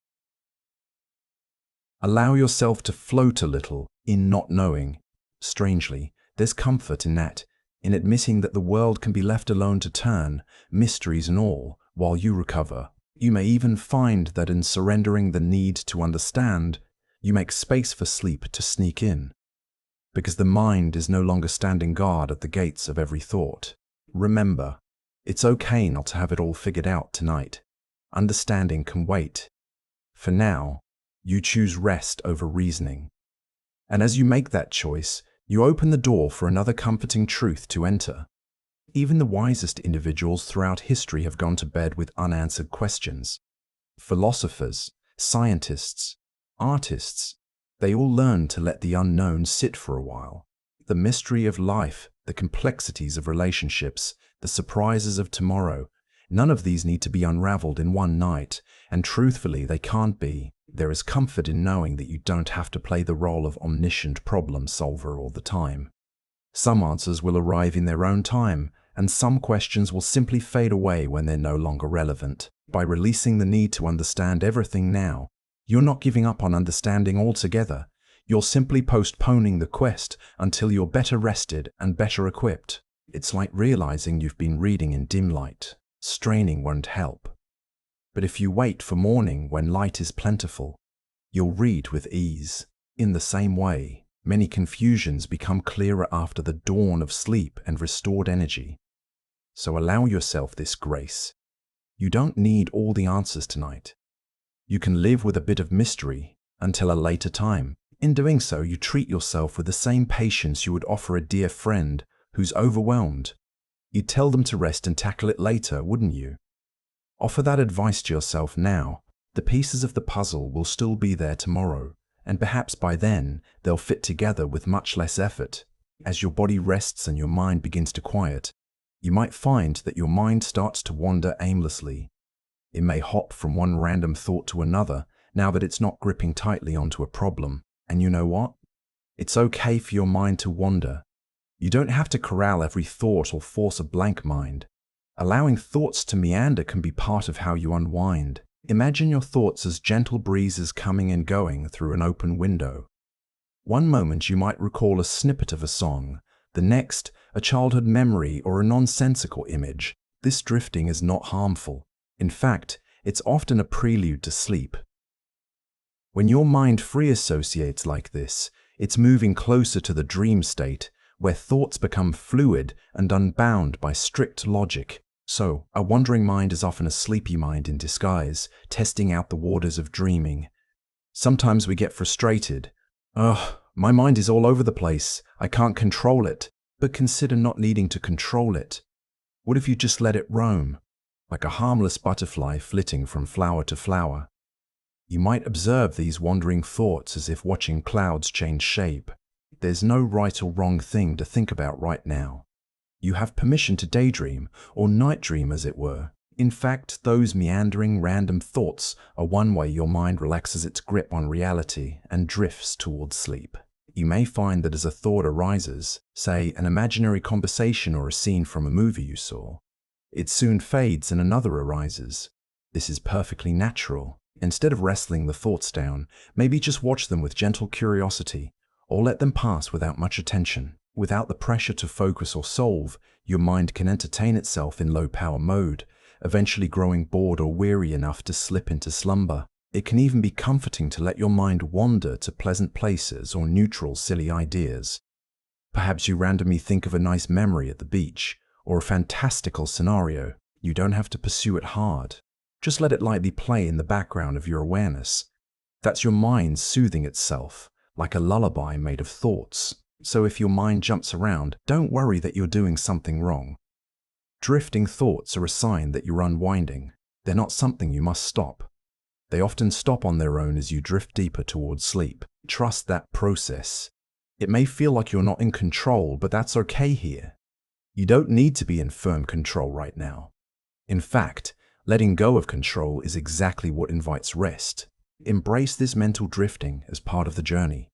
Allow yourself to float a little in not knowing. Strangely, there's comfort in that, in admitting that the world can be left alone to turn, mysteries and all, While you recover, you may even find that in surrendering the need to understand, you make space for sleep to sneak in, because the mind is no longer standing guard at the gates of every thought. Remember, it's okay not to have it all figured out tonight. Understanding can wait. For now, you choose rest over reasoning. And as you make that choice, you open the door for another comforting truth to enter. Even the wisest individuals throughout history have gone to bed with unanswered questions. Philosophers, scientists, artists, they all learned to let the unknown sit for a while. The mystery of life, the complexities of relationships, the surprises of tomorrow, none of these need to be unraveled in one night, and truthfully, they can't be. There is comfort in knowing that you don't have to play the role of omniscient problem solver all the time. Some answers will arrive in their own time, and some questions will simply fade away when they're no longer relevant. By releasing the need to understand everything now, you're not giving up on understanding altogether. You're simply postponing the quest until you're better rested and better equipped. It's like realizing you've been reading in dim light. Straining won't help. But if you wait for morning when light is plentiful, you'll read with ease. In the same way, many confusions become clearer after the dawn of sleep and restored energy. So allow yourself this grace. You don't need all the answers tonight. You can live with a bit of mystery until a later time. In doing so, you treat yourself with the same patience you would offer a dear friend who's overwhelmed. You'd tell them to rest and tackle it later, wouldn't you? Offer that advice to yourself now. The pieces of the puzzle will still be there tomorrow, and perhaps by then they'll fit together with much less effort. As your body rests and your mind begins to quiet, you might find that your mind starts to wander aimlessly. It may hop from one random thought to another now that it's not gripping tightly onto a problem. And you know what? It's okay for your mind to wander. You don't have to corral every thought or force a blank mind. Allowing thoughts to meander can be part of how you unwind. Imagine your thoughts as gentle breezes coming and going through an open window. One moment you might recall a snippet of a song, the next a childhood memory or a nonsensical image. This drifting is not harmful. In fact, it's often a prelude to sleep. When your mind free associates like this, it's moving closer to the dream state, where thoughts become fluid and unbound by strict logic. So, a wandering mind is often a sleepy mind in disguise, testing out the waters of dreaming. Sometimes we get frustrated. Ugh, my mind is all over the place. I can't control it. But consider not needing to control it. What if you just let it roam, like a harmless butterfly flitting from flower to flower? You might observe these wandering thoughts as if watching clouds change shape. There's no right or wrong thing to think about right now. You have permission to daydream, or night dream as it were. In fact, those meandering random thoughts are one way your mind relaxes its grip on reality and drifts towards sleep. You may find that as a thought arises, say an imaginary conversation or a scene from a movie you saw, it soon fades and another arises. This is perfectly natural. Instead of wrestling the thoughts down, maybe just watch them with gentle curiosity, or let them pass without much attention. Without the pressure to focus or solve, your mind can entertain itself in low-power mode, eventually growing bored or weary enough to slip into slumber. It can even be comforting to let your mind wander to pleasant places or neutral, silly ideas. Perhaps you randomly think of a nice memory at the beach, or a fantastical scenario. You don't have to pursue it hard. Just let it lightly play in the background of your awareness. That's your mind soothing itself, like a lullaby made of thoughts. So if your mind jumps around, don't worry that you're doing something wrong. Drifting thoughts are a sign that you're unwinding. They're not something you must stop. They often stop on their own as you drift deeper towards sleep. Trust that process. It may feel like you're not in control, but that's okay here. You don't need to be in firm control right now. In fact, letting go of control is exactly what invites rest. Embrace this mental drifting as part of the journey.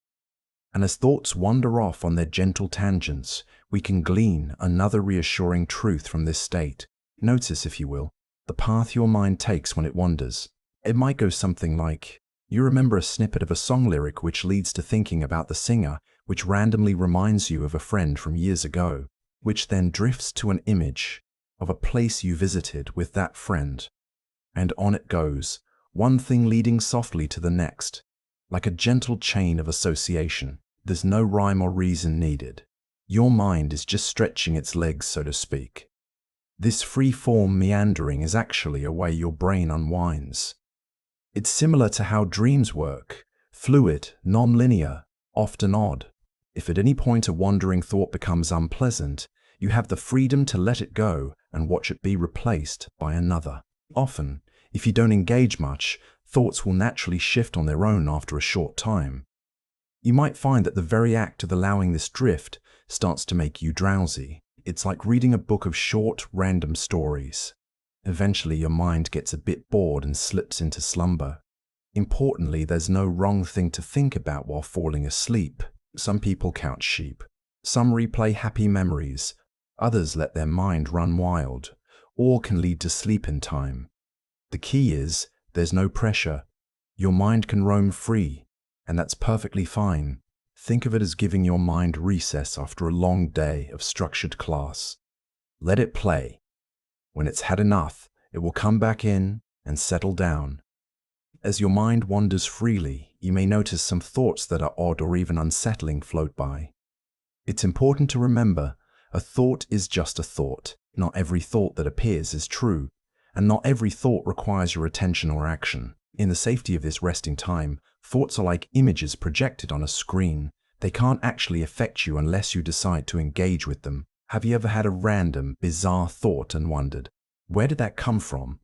And as thoughts wander off on their gentle tangents, we can glean another reassuring truth from this state. Notice, if you will, the path your mind takes when it wanders. It might go something like, you remember a snippet of a song lyric which leads to thinking about the singer, which randomly reminds you of a friend from years ago, which then drifts to an image of a place you visited with that friend. And on it goes, one thing leading softly to the next, like a gentle chain of association. There's no rhyme or reason needed. Your mind is just stretching its legs, so to speak. This free-form meandering is actually a way your brain unwinds. It's similar to how dreams work, fluid, non-linear, often odd. If at any point a wandering thought becomes unpleasant, you have the freedom to let it go and watch it be replaced by another. Often, if you don't engage much, thoughts will naturally shift on their own after a short time. You might find that the very act of allowing this drift starts to make you drowsy. It's like reading a book of short, random stories. Eventually, your mind gets a bit bored and slips into slumber. Importantly, there's no wrong thing to think about while falling asleep. Some people count sheep. Some replay happy memories. Others let their mind run wild. All can lead to sleep in time. The key is, there's no pressure. Your mind can roam free, and that's perfectly fine. Think of it as giving your mind recess after a long day of structured class. Let it play. When it's had enough, it will come back in and settle down. As your mind wanders freely, you may notice some thoughts that are odd or even unsettling float by. It's important to remember, a thought is just a thought. Not every thought that appears is true, and not every thought requires your attention or action. In the safety of this resting time, thoughts are like images projected on a screen. They can't actually affect you unless you decide to engage with them. Have you ever had a random, bizarre thought and wondered, where did that come from?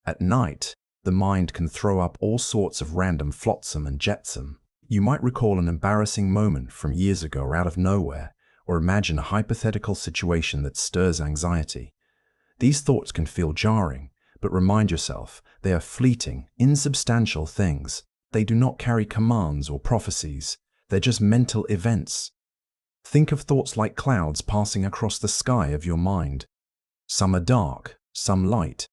At night, the mind can throw up all sorts of random flotsam and jetsam. You might recall an embarrassing moment from years ago out of nowhere, or imagine a hypothetical situation that stirs anxiety. These thoughts can feel jarring, but remind yourself they are fleeting, insubstantial things. They do not carry commands or prophecies. They're just mental events. Think of thoughts like clouds passing across the sky of your mind. Some are dark, some light,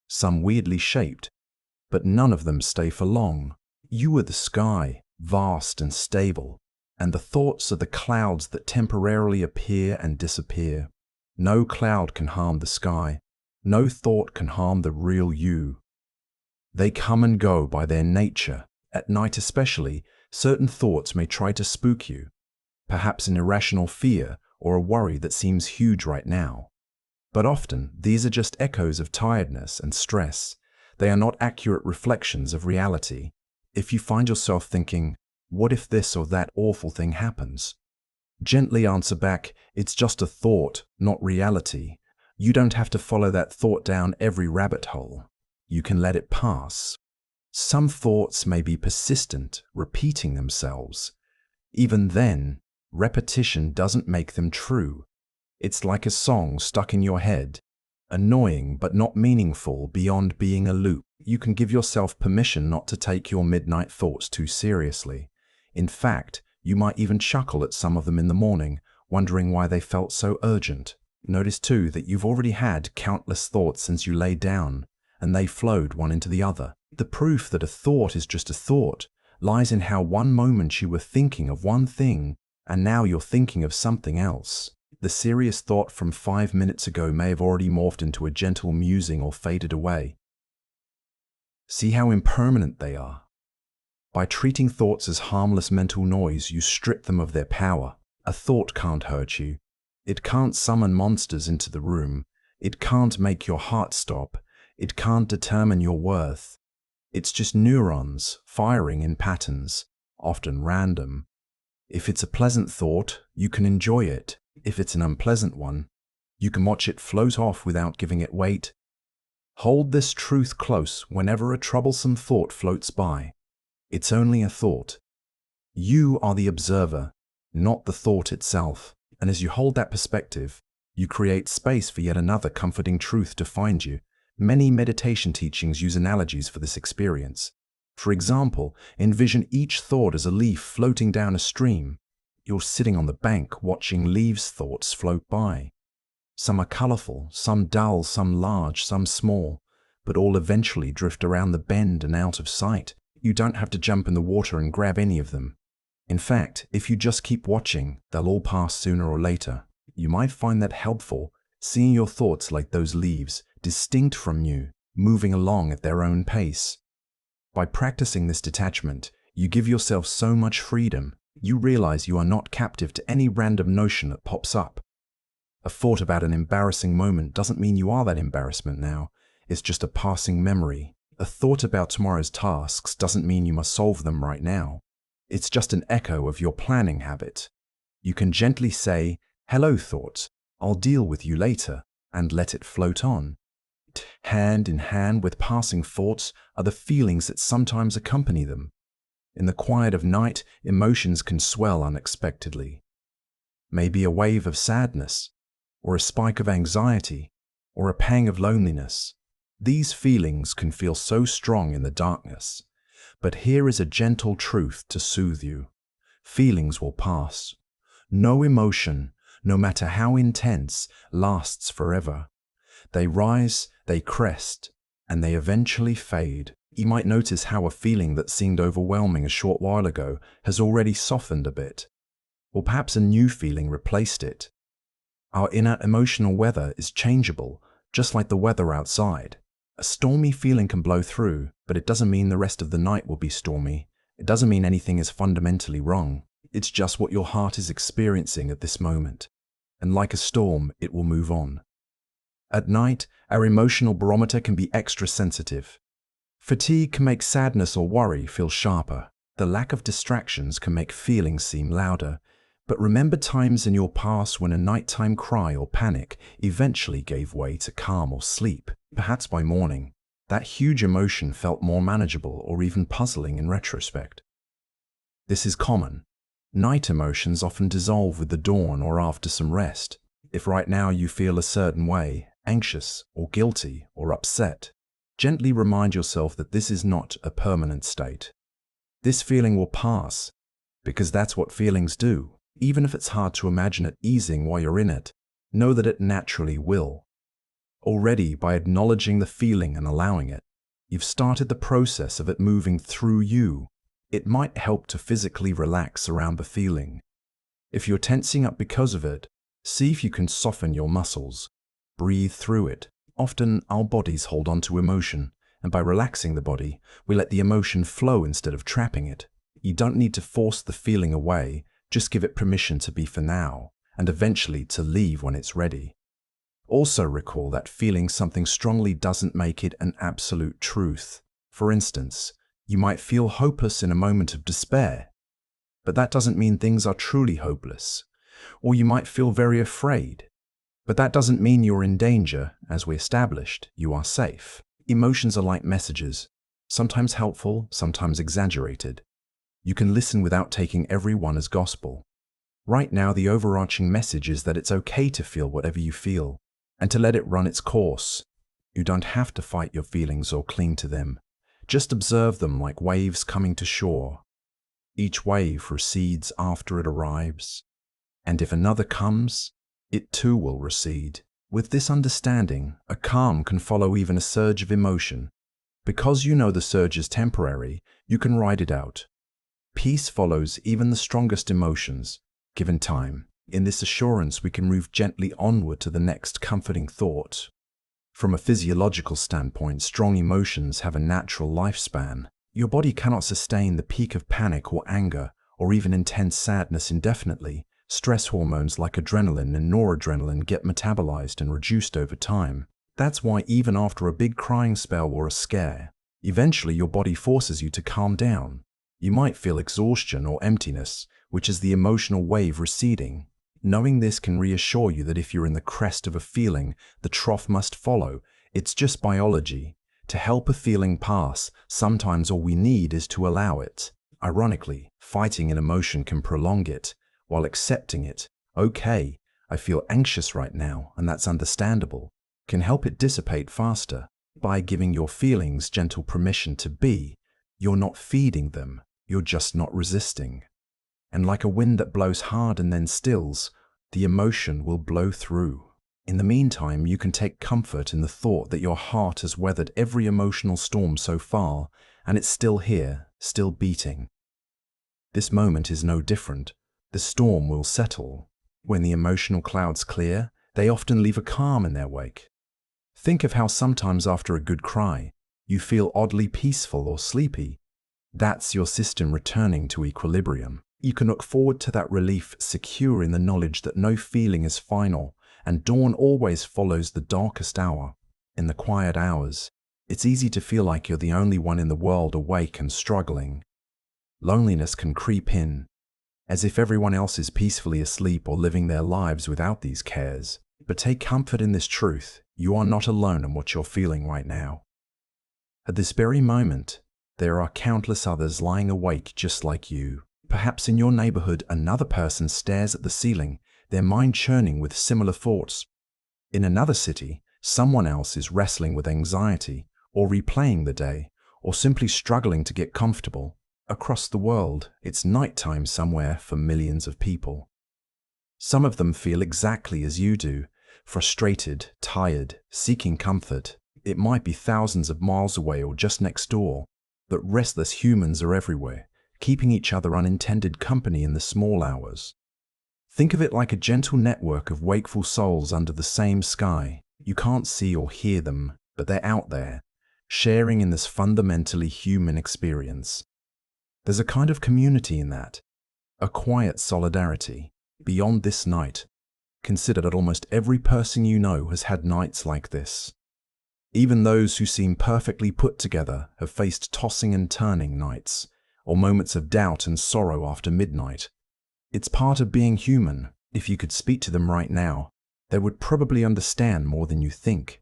some weirdly shaped, but none of them stay for long. You are the sky, vast and stable, and the thoughts are the clouds that temporarily appear and disappear. No cloud can harm the sky. No thought can harm the real you. They come and go by their nature. At night especially, certain thoughts may try to spook you, perhaps an irrational fear or a worry that seems huge right now. But often, these are just echoes of tiredness and stress. They are not accurate reflections of reality. If you find yourself thinking, what if this or that awful thing happens? Gently answer back, it's just a thought, not reality. You don't have to follow that thought down every rabbit hole. You can let it pass. Some thoughts may be persistent, repeating themselves. Even then, repetition doesn't make them true. It's like a song stuck in your head, annoying but not meaningful beyond being a loop. You can give yourself permission not to take your midnight thoughts too seriously. In fact, you might even chuckle at some of them in the morning, wondering why they felt so urgent. Notice too that you've already had countless thoughts since you lay down, and they flowed one into the other. The proof that a thought is just a thought lies in how one moment you were thinking of one thing, and now you're thinking of something else. The serious thought from 5 minutes ago may have already morphed into a gentle musing or faded away. See how impermanent they are? By treating thoughts as harmless mental noise, you strip them of their power. A thought can't hurt you. It can't summon monsters into the room. It can't make your heart stop. It can't determine your worth. It's just neurons firing in patterns, often random. If it's a pleasant thought, you can enjoy it. If it's an unpleasant one, you can watch it float off without giving it weight. Hold this truth close whenever a troublesome thought floats by. It's only a thought. You are the observer, not the thought itself. And as you hold that perspective, you create space for yet another comforting truth to find you. Many meditation teachings use analogies for this experience. For example, envision each thought as a leaf floating down a stream. You're sitting on the bank watching leaves' thoughts float by. Some are colorful, some dull, some large, some small, but all eventually drift around the bend and out of sight. You don't have to jump in the water and grab any of them. In fact, if you just keep watching, they'll all pass sooner or later. You might find that helpful, seeing your thoughts like those leaves, distinct from you, moving along at their own pace. By practicing this detachment, you give yourself so much freedom. You realize you are not captive to any random notion that pops up. A thought about an embarrassing moment doesn't mean you are that embarrassment now. It's just a passing memory. A thought about tomorrow's tasks doesn't mean you must solve them right now. It's just an echo of your planning habit. You can gently say, "Hello, thought, I'll deal with you later," and let it float on. Hand in hand with passing thoughts are the feelings that sometimes accompany them. In the quiet of night, emotions can swell unexpectedly. Maybe a wave of sadness, or a spike of anxiety, or a pang of loneliness. These feelings can feel so strong in the darkness. But here is a gentle truth to soothe you. Feelings will pass. No emotion, no matter how intense, lasts forever. They rise, they crest, and they eventually fade. You might notice how a feeling that seemed overwhelming a short while ago has already softened a bit, or perhaps a new feeling replaced it. Our inner emotional weather is changeable, just like the weather outside. A stormy feeling can blow through, but it doesn't mean the rest of the night will be stormy. It doesn't mean anything is fundamentally wrong. It's just what your heart is experiencing at this moment. And like a storm, it will move on. At night, our emotional barometer can be extra sensitive. Fatigue can make sadness or worry feel sharper. The lack of distractions can make feelings seem louder. But remember times in your past when a nighttime cry or panic eventually gave way to calm or sleep. Perhaps by morning, that huge emotion felt more manageable or even puzzling in retrospect. This is common. Night emotions often dissolve with the dawn or after some rest. If right now you feel a certain way, anxious or guilty or upset, gently remind yourself that this is not a permanent state. This feeling will pass, because that's what feelings do. Even if it's hard to imagine it easing while you're in it, know that it naturally will. Already, by acknowledging the feeling and allowing it, you've started the process of it moving through you. It might help to physically relax around the feeling. If you're tensing up because of it, see if you can soften your muscles. Breathe through it. Often, our bodies hold on to emotion, and by relaxing the body, we let the emotion flow instead of trapping it. You don't need to force the feeling away. Just give it permission to be for now, and eventually to leave when it's ready. Also recall that feeling something strongly doesn't make it an absolute truth. For instance, you might feel hopeless in a moment of despair, but that doesn't mean things are truly hopeless. Or you might feel very afraid, but that doesn't mean you're in danger. As we established, you are safe. Emotions are like messages, sometimes helpful, sometimes exaggerated. You can listen without taking every one as gospel. Right now, the overarching message is that it's okay to feel whatever you feel, and to let it run its course. You don't have to fight your feelings or cling to them. Just observe them like waves coming to shore. Each wave recedes after it arrives, and if another comes, it too will recede. With this understanding, a calm can follow even a surge of emotion. Because you know the surge is temporary, you can ride it out. Peace follows even the strongest emotions, given time. In this assurance, we can move gently onward to the next comforting thought. From a physiological standpoint, strong emotions have a natural lifespan. Your body cannot sustain the peak of panic or anger, or even intense sadness indefinitely. Stress hormones like adrenaline and noradrenaline get metabolized and reduced over time. That's why even after a big crying spell or a scare, eventually your body forces you to calm down. You might feel exhaustion or emptiness, which is the emotional wave receding. Knowing this can reassure you that if you're in the crest of a feeling, the trough must follow. It's just biology. To help a feeling pass, sometimes all we need is to allow it. Ironically, fighting an emotion can prolong it, while accepting it, okay, I feel anxious right now, and that's understandable, can help it dissipate faster. By giving your feelings gentle permission to be, you're not feeding them. You're just not resisting. And like a wind that blows hard and then stills, the emotion will blow through. In the meantime, you can take comfort in the thought that your heart has weathered every emotional storm so far, and it's still here, still beating. This moment is no different. The storm will settle. When the emotional clouds clear, they often leave a calm in their wake. Think of how sometimes after a good cry, you feel oddly peaceful or sleepy. That's your system returning to equilibrium. You can look forward to that relief, secure in the knowledge that no feeling is final, and dawn always follows the darkest hour. In the quiet hours, it's easy to feel like you're the only one in the world awake and struggling. Loneliness can creep in, as if everyone else is peacefully asleep or living their lives without these cares. But take comfort in this truth: you are not alone in what you're feeling right now. At this very moment, there are countless others lying awake just like you. Perhaps in your neighborhood, another person stares at the ceiling, their mind churning with similar thoughts. In another city, someone else is wrestling with anxiety, or replaying the day, or simply struggling to get comfortable. Across the world, it's nighttime somewhere for millions of people. Some of them feel exactly as you do, frustrated, tired, seeking comfort. It might be thousands of miles away or just next door, but restless humans are everywhere, keeping each other unintended company in the small hours. Think of it like a gentle network of wakeful souls under the same sky. You can't see or hear them, but they're out there, sharing in this fundamentally human experience. There's a kind of community in that, a quiet solidarity. Beyond this night, consider that almost every person you know has had nights like this. Even those who seem perfectly put together have faced tossing and turning nights, or moments of doubt and sorrow after midnight. It's part of being human. If you could speak to them right now, they would probably understand more than you think.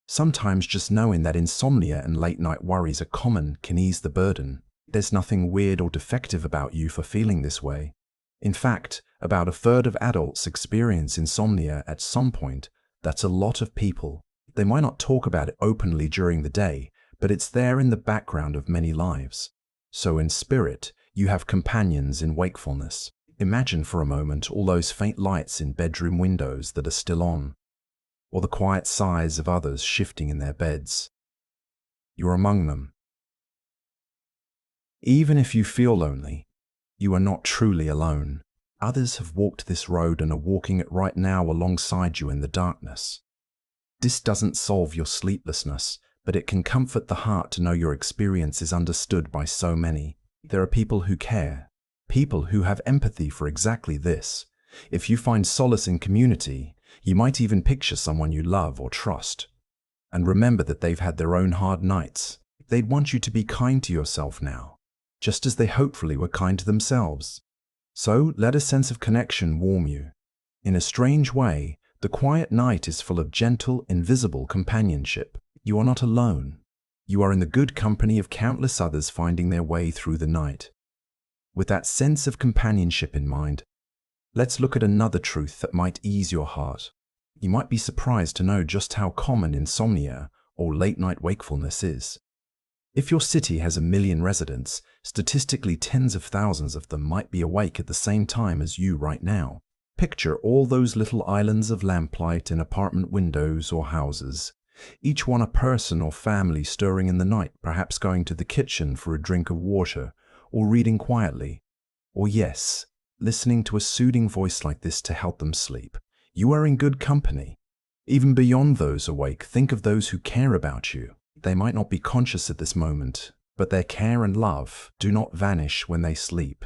Sometimes just knowing that insomnia and late-night worries are common can ease the burden. There's nothing weird or defective about you for feeling this way. In fact, about a third of adults experience insomnia at some point. That's a lot of people. They might not talk about it openly during the day, but it's there in the background of many lives. So in spirit, you have companions in wakefulness. Imagine for a moment all those faint lights in bedroom windows that are still on, or the quiet sighs of others shifting in their beds. You're among them. Even if you feel lonely, you are not truly alone. Others have walked this road and are walking it right now alongside you in the darkness. This doesn't solve your sleeplessness, but it can comfort the heart to know your experience is understood by so many. There are people who care, people who have empathy for exactly this. If you find solace in community, you might even picture someone you love or trust. And remember that they've had their own hard nights. They'd want you to be kind to yourself now, just as they hopefully were kind to themselves. So let a sense of connection warm you. In a strange way, the quiet night is full of gentle, invisible companionship. You are not alone. You are in the good company of countless others finding their way through the night. With that sense of companionship in mind, let's look at another truth that might ease your heart. You might be surprised to know just how common insomnia or late-night wakefulness is. If your city has 1 million residents, statistically tens of thousands of them might be awake at the same time as you right now. Picture all those little islands of lamplight in apartment windows or houses, each one a person or family stirring in the night, perhaps going to the kitchen for a drink of water, or reading quietly, or yes, listening to a soothing voice like this to help them sleep. You are in good company. Even beyond those awake, think of those who care about you. They might not be conscious at this moment, but their care and love do not vanish when they sleep.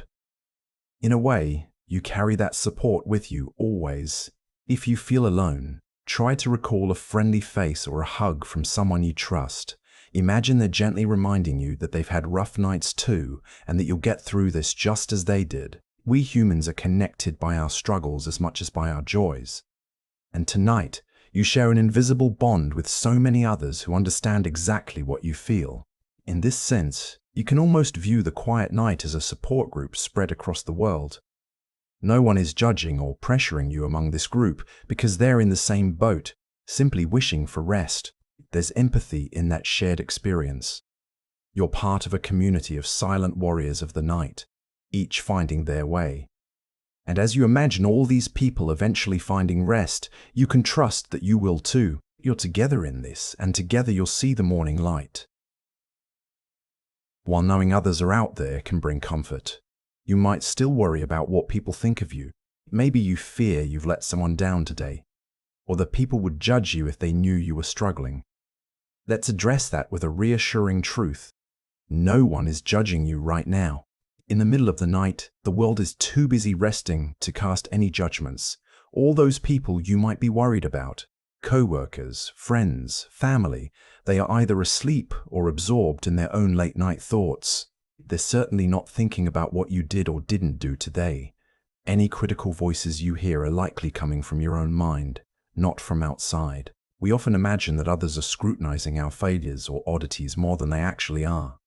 In a way, you carry that support with you always. If you feel alone, try to recall a friendly face or a hug from someone you trust. Imagine they're gently reminding you that they've had rough nights too, and that you'll get through this just as they did. We humans are connected by our struggles as much as by our joys. And tonight, you share an invisible bond with so many others who understand exactly what you feel. In this sense, you can almost view the quiet night as a support group spread across the world. No one is judging or pressuring you among this group because they're in the same boat, simply wishing for rest. There's empathy in that shared experience. You're part of a community of silent warriors of the night, each finding their way. And as you imagine all these people eventually finding rest, you can trust that you will too. You're together in this, and together you'll see the morning light. While knowing others are out there can bring comfort, you might still worry about what people think of you. Maybe you fear you've let someone down today. or that people would judge you if they knew you were struggling. Let's address that with a reassuring truth. No one is judging you right now. In the middle of the night, the world is too busy resting to cast any judgments. All those people you might be worried about, co-workers, friends, family, they are either asleep or absorbed in their own late-night thoughts. They're certainly not thinking about what you did or didn't do today. Any critical voices you hear are likely coming from your own mind, not from outside. We often imagine that others are scrutinizing our failures or oddities more than they actually are.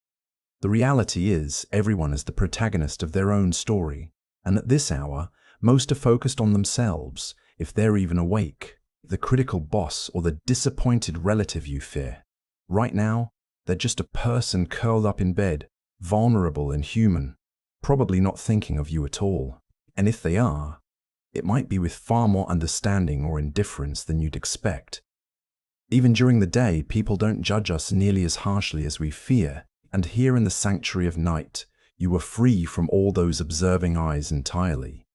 The reality is, everyone is the protagonist of their own story, and at this hour, most are focused on themselves, if they're even awake, the critical boss or the disappointed relative you fear. Right now, they're just a person curled up in bed, vulnerable and human, probably not thinking of you at all. And if they are, it might be with far more understanding or indifference than you'd expect. Even during the day, people don't judge us nearly as harshly as we fear, and here in the sanctuary of night, you are free from all those observing eyes entirely.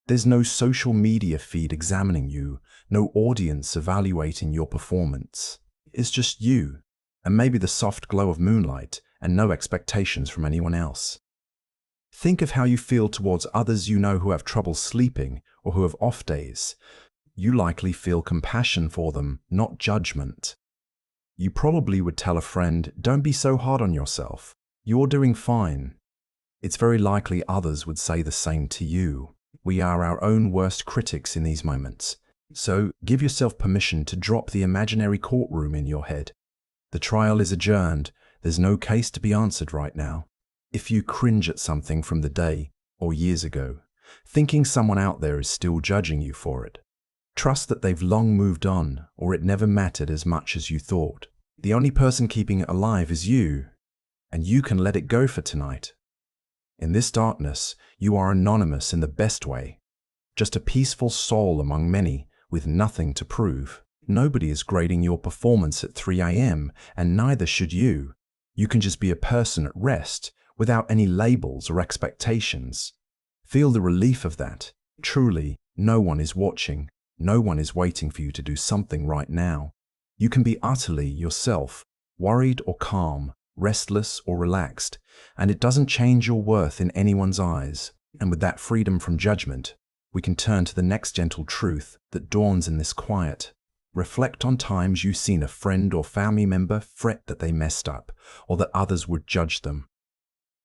There's no social media feed examining you, no audience evaluating your performance. It's just you, and maybe the soft glow of moonlight, and no expectations from anyone else. Think of how you feel towards others you know who have trouble sleeping or who have off days. You likely feel compassion for them, not judgment. You probably would tell a friend, "Don't be so hard on yourself. You're doing fine." It's very likely others would say the same to you. We are our own worst critics in these moments. So give yourself permission to drop the imaginary courtroom in your head. The trial is adjourned. There's no case to be answered right now. If you cringe at something from the day or years ago, thinking someone out there is still judging you for it, trust that they've long moved on, or it never mattered as much as you thought. The only person keeping it alive is you, and you can let it go for tonight. In this darkness, you are anonymous in the best way, just a peaceful soul among many with nothing to prove. Nobody is grading your performance at 3 a.m., and neither should you. You can just be a person at rest, without any labels or expectations. Feel the relief of that. Truly, no one is watching. No one is waiting for you to do something right now. You can be utterly yourself, worried or calm, restless or relaxed, and it doesn't change your worth in anyone's eyes. And with that freedom from judgment, we can turn to the next gentle truth that dawns in this quiet. Reflect on times you've seen a friend or family member fret that they messed up, or that others would judge them.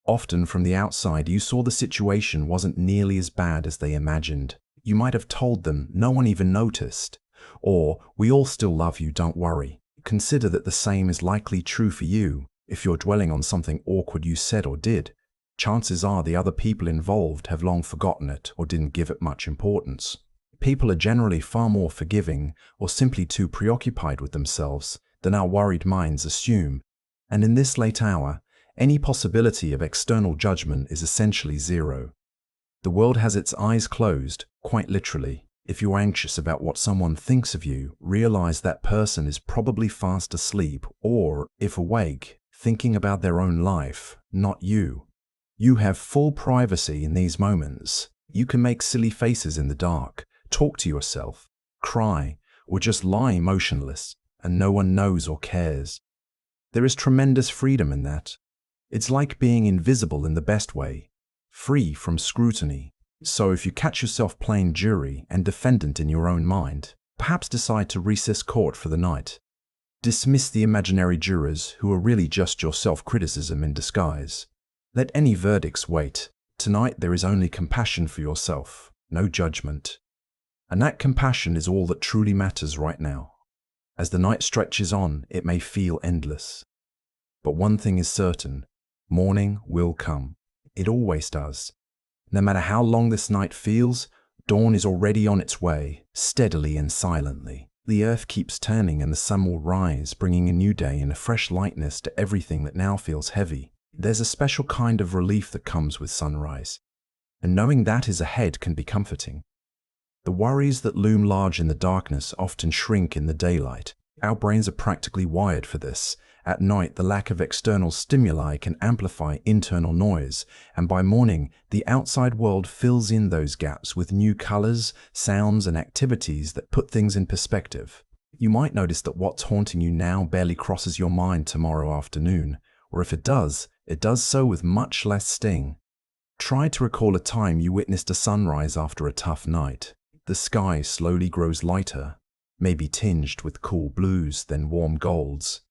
Often from the outside, you saw the situation wasn't nearly as bad as they imagined. You might have told them no one even noticed, or "We all still love you, don't worry." Consider that the same is likely true for you. If you're dwelling on something awkward you said or did, chances are the other people involved have long forgotten it or didn't give it much importance. People are generally far more forgiving or simply too preoccupied with themselves than our worried minds assume, and in this late hour, any possibility of external judgment is essentially zero. The world has its eyes closed, quite literally. If you're anxious about what someone thinks of you, realize that person is probably fast asleep or, if awake, thinking about their own life, not you. You have full privacy in these moments. You can make silly faces in the dark, talk to yourself, cry, or just lie motionless, and no one knows or cares. There is tremendous freedom in that. It's like being invisible in the best way, free from scrutiny. So if you catch yourself playing jury and defendant in your own mind, perhaps decide to recess court for the night. Dismiss the imaginary jurors who are really just your self-criticism in disguise. Let any verdicts wait. Tonight there is only compassion for yourself, no judgment. And that compassion is all that truly matters right now. As the night stretches on, it may feel endless. But one thing is certain, morning will come. It always does. No matter how long this night feels, dawn is already on its way, steadily and silently. The earth keeps turning and the sun will rise, bringing a new day and a fresh lightness to everything that now feels heavy. There's a special kind of relief that comes with sunrise, and knowing that is ahead can be comforting. The worries that loom large in the darkness often shrink in the daylight. Our brains are practically wired for this, At night, the lack of external stimuli can amplify internal noise, and by morning, the outside world fills in those gaps with new colors, sounds, and activities that put things in perspective. You might notice that what's haunting you now barely crosses your mind tomorrow afternoon, or if it does so with much less sting. Try to recall a time you witnessed a sunrise after a tough night. The sky slowly grows lighter, maybe tinged with cool blues, then warm golds.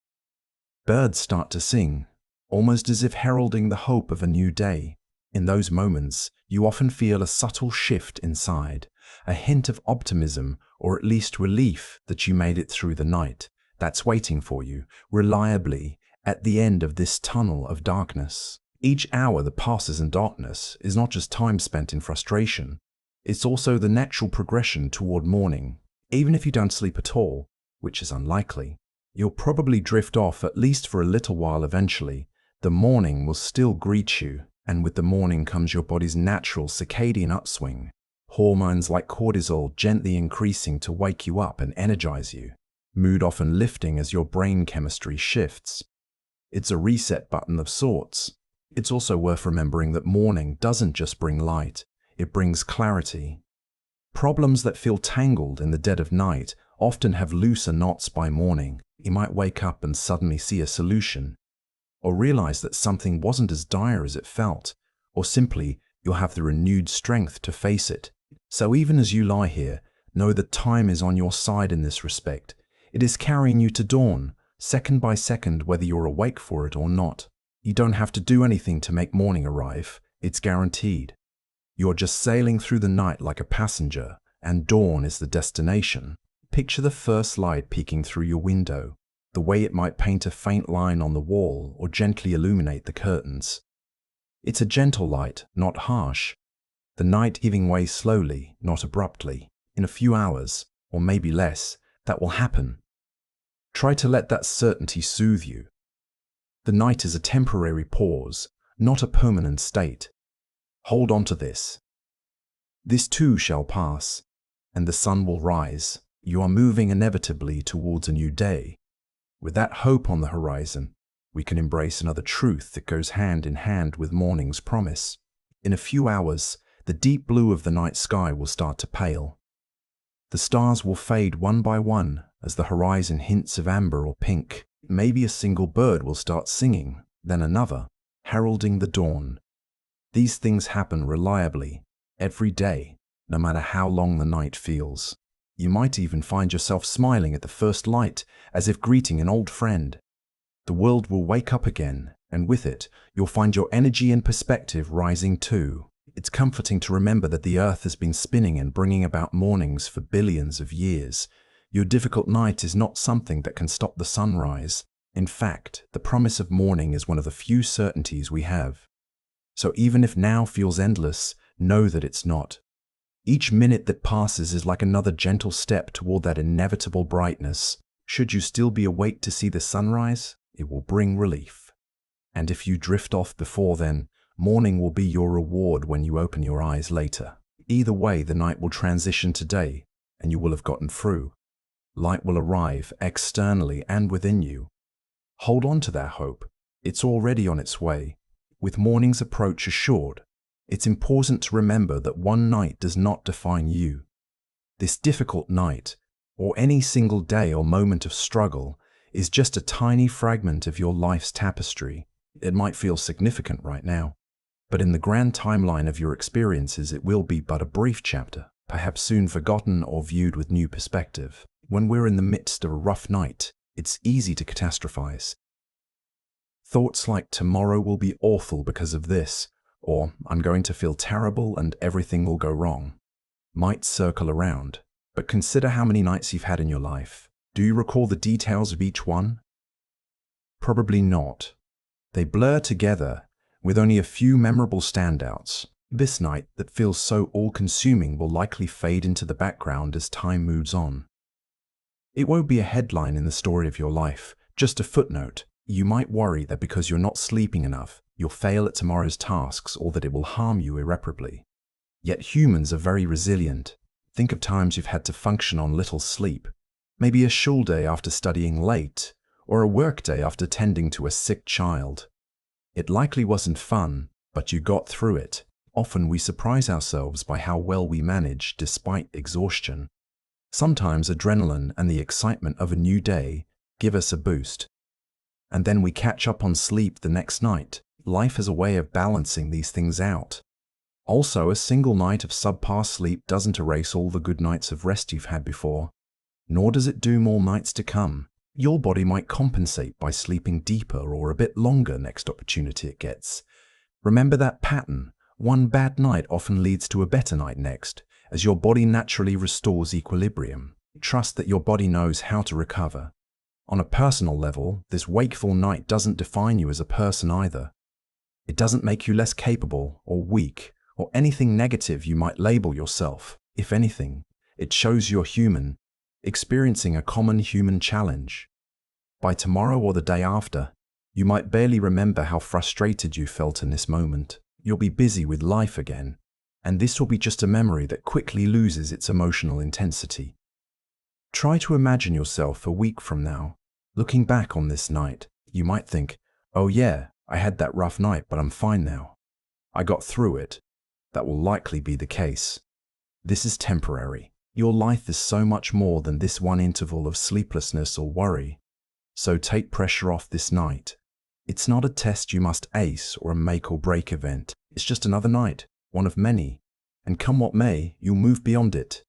Birds start to sing, almost as if heralding the hope of a new day. In those moments, you often feel a subtle shift inside, a hint of optimism or at least relief that you made it through the night that's waiting for you, reliably, at the end of this tunnel of darkness. Each hour that passes in darkness is not just time spent in frustration, it's also the natural progression toward morning. Even if you don't sleep at all, which is unlikely, you'll probably drift off at least for a little while eventually. The morning will still greet you, and with the morning comes your body's natural circadian upswing, hormones like cortisol gently increasing to wake you up and energize you, mood often lifting as your brain chemistry shifts. It's a reset button of sorts. It's also worth remembering that morning doesn't just bring light, it brings clarity. Problems that feel tangled in the dead of night often have looser knots by morning. You might wake up and suddenly see a solution, or realize that something wasn't as dire as it felt, or simply you'll have the renewed strength to face it. So even as you lie here, know that time is on your side in this respect. It is carrying you to dawn, second by second, whether you're awake for it or not. You don't have to do anything to make morning arrive. It's guaranteed. You're just sailing through the night like a passenger, and dawn is the destination. Picture the first light peeking through your window, the way it might paint a faint line on the wall or gently illuminate the curtains. It's a gentle light, not harsh. The night giving way slowly, not abruptly. In a few hours, or maybe less, that will happen. Try to let that certainty soothe you. The night is a temporary pause, not a permanent state. Hold on to this. This too shall pass, and the sun will rise. You are moving inevitably towards a new day. With that hope on the horizon, we can embrace another truth that goes hand in hand with morning's promise. In a few hours, the deep blue of the night sky will start to pale. The stars will fade one by one as the horizon hints of amber or pink. Maybe a single bird will start singing, then another, heralding the dawn. These things happen reliably, every day, no matter how long the night feels. You might even find yourself smiling at the first light, as if greeting an old friend. The world will wake up again, and with it, you'll find your energy and perspective rising too. It's comforting to remember that the earth has been spinning and bringing about mornings for billions of years. Your difficult night is not something that can stop the sunrise. In fact, the promise of morning is one of the few certainties we have. So even if now feels endless, know that it's not. Each minute that passes is like another gentle step toward that inevitable brightness. Should you still be awake to see the sunrise, it will bring relief. And if you drift off before then, morning will be your reward when you open your eyes later. Either way, the night will transition today, and you will have gotten through. Light will arrive externally and within you. Hold on to that hope. It's already on its way. With morning's approach assured, it's important to remember that one night does not define you. This difficult night, or any single day or moment of struggle, is just a tiny fragment of your life's tapestry. It might feel significant right now, but in the grand timeline of your experiences, it will be but a brief chapter, perhaps soon forgotten or viewed with new perspective. When we're in the midst of a rough night, it's easy to catastrophize. Thoughts like tomorrow will be awful because of this, or I'm going to feel terrible and everything will go wrong, might circle around. But consider how many nights you've had in your life. Do you recall the details of each one? Probably not. They blur together, with only a few memorable standouts. This night that feels so all-consuming will likely fade into the background as time moves on. It won't be a headline in the story of your life, just a footnote. You might worry that because you're not sleeping enough, you'll fail at tomorrow's tasks or that it will harm you irreparably. Yet humans are very resilient. Think of times you've had to function on little sleep. Maybe a shul day after studying late, or a workday after tending to a sick child. It likely wasn't fun, but you got through it. Often we surprise ourselves by how well we manage despite exhaustion. Sometimes adrenaline and the excitement of a new day give us a boost. And then we catch up on sleep the next night. Life has a way of balancing these things out. Also, a single night of subpar sleep doesn't erase all the good nights of rest you've had before, nor does it do more nights to come. Your body might compensate by sleeping deeper or a bit longer next opportunity it gets. Remember that pattern. One bad night often leads to a better night next, as your body naturally restores equilibrium. Trust that your body knows how to recover. On a personal level, this wakeful night doesn't define you as a person either. It doesn't make you less capable or weak or anything negative you might label yourself. If anything, it shows you're human, experiencing a common human challenge. By tomorrow or the day after, you might barely remember how frustrated you felt in this moment. You'll be busy with life again, and this will be just a memory that quickly loses its emotional intensity. Try to imagine yourself a week from now. Looking back on this night, you might think, "Oh yeah, I had that rough night, but I'm fine now. I got through it." That will likely be the case. This is temporary. Your life is so much more than this one interval of sleeplessness or worry. So take pressure off this night. It's not a test you must ace or a make or break event. It's just another night, one of many. And come what may, you'll move beyond it.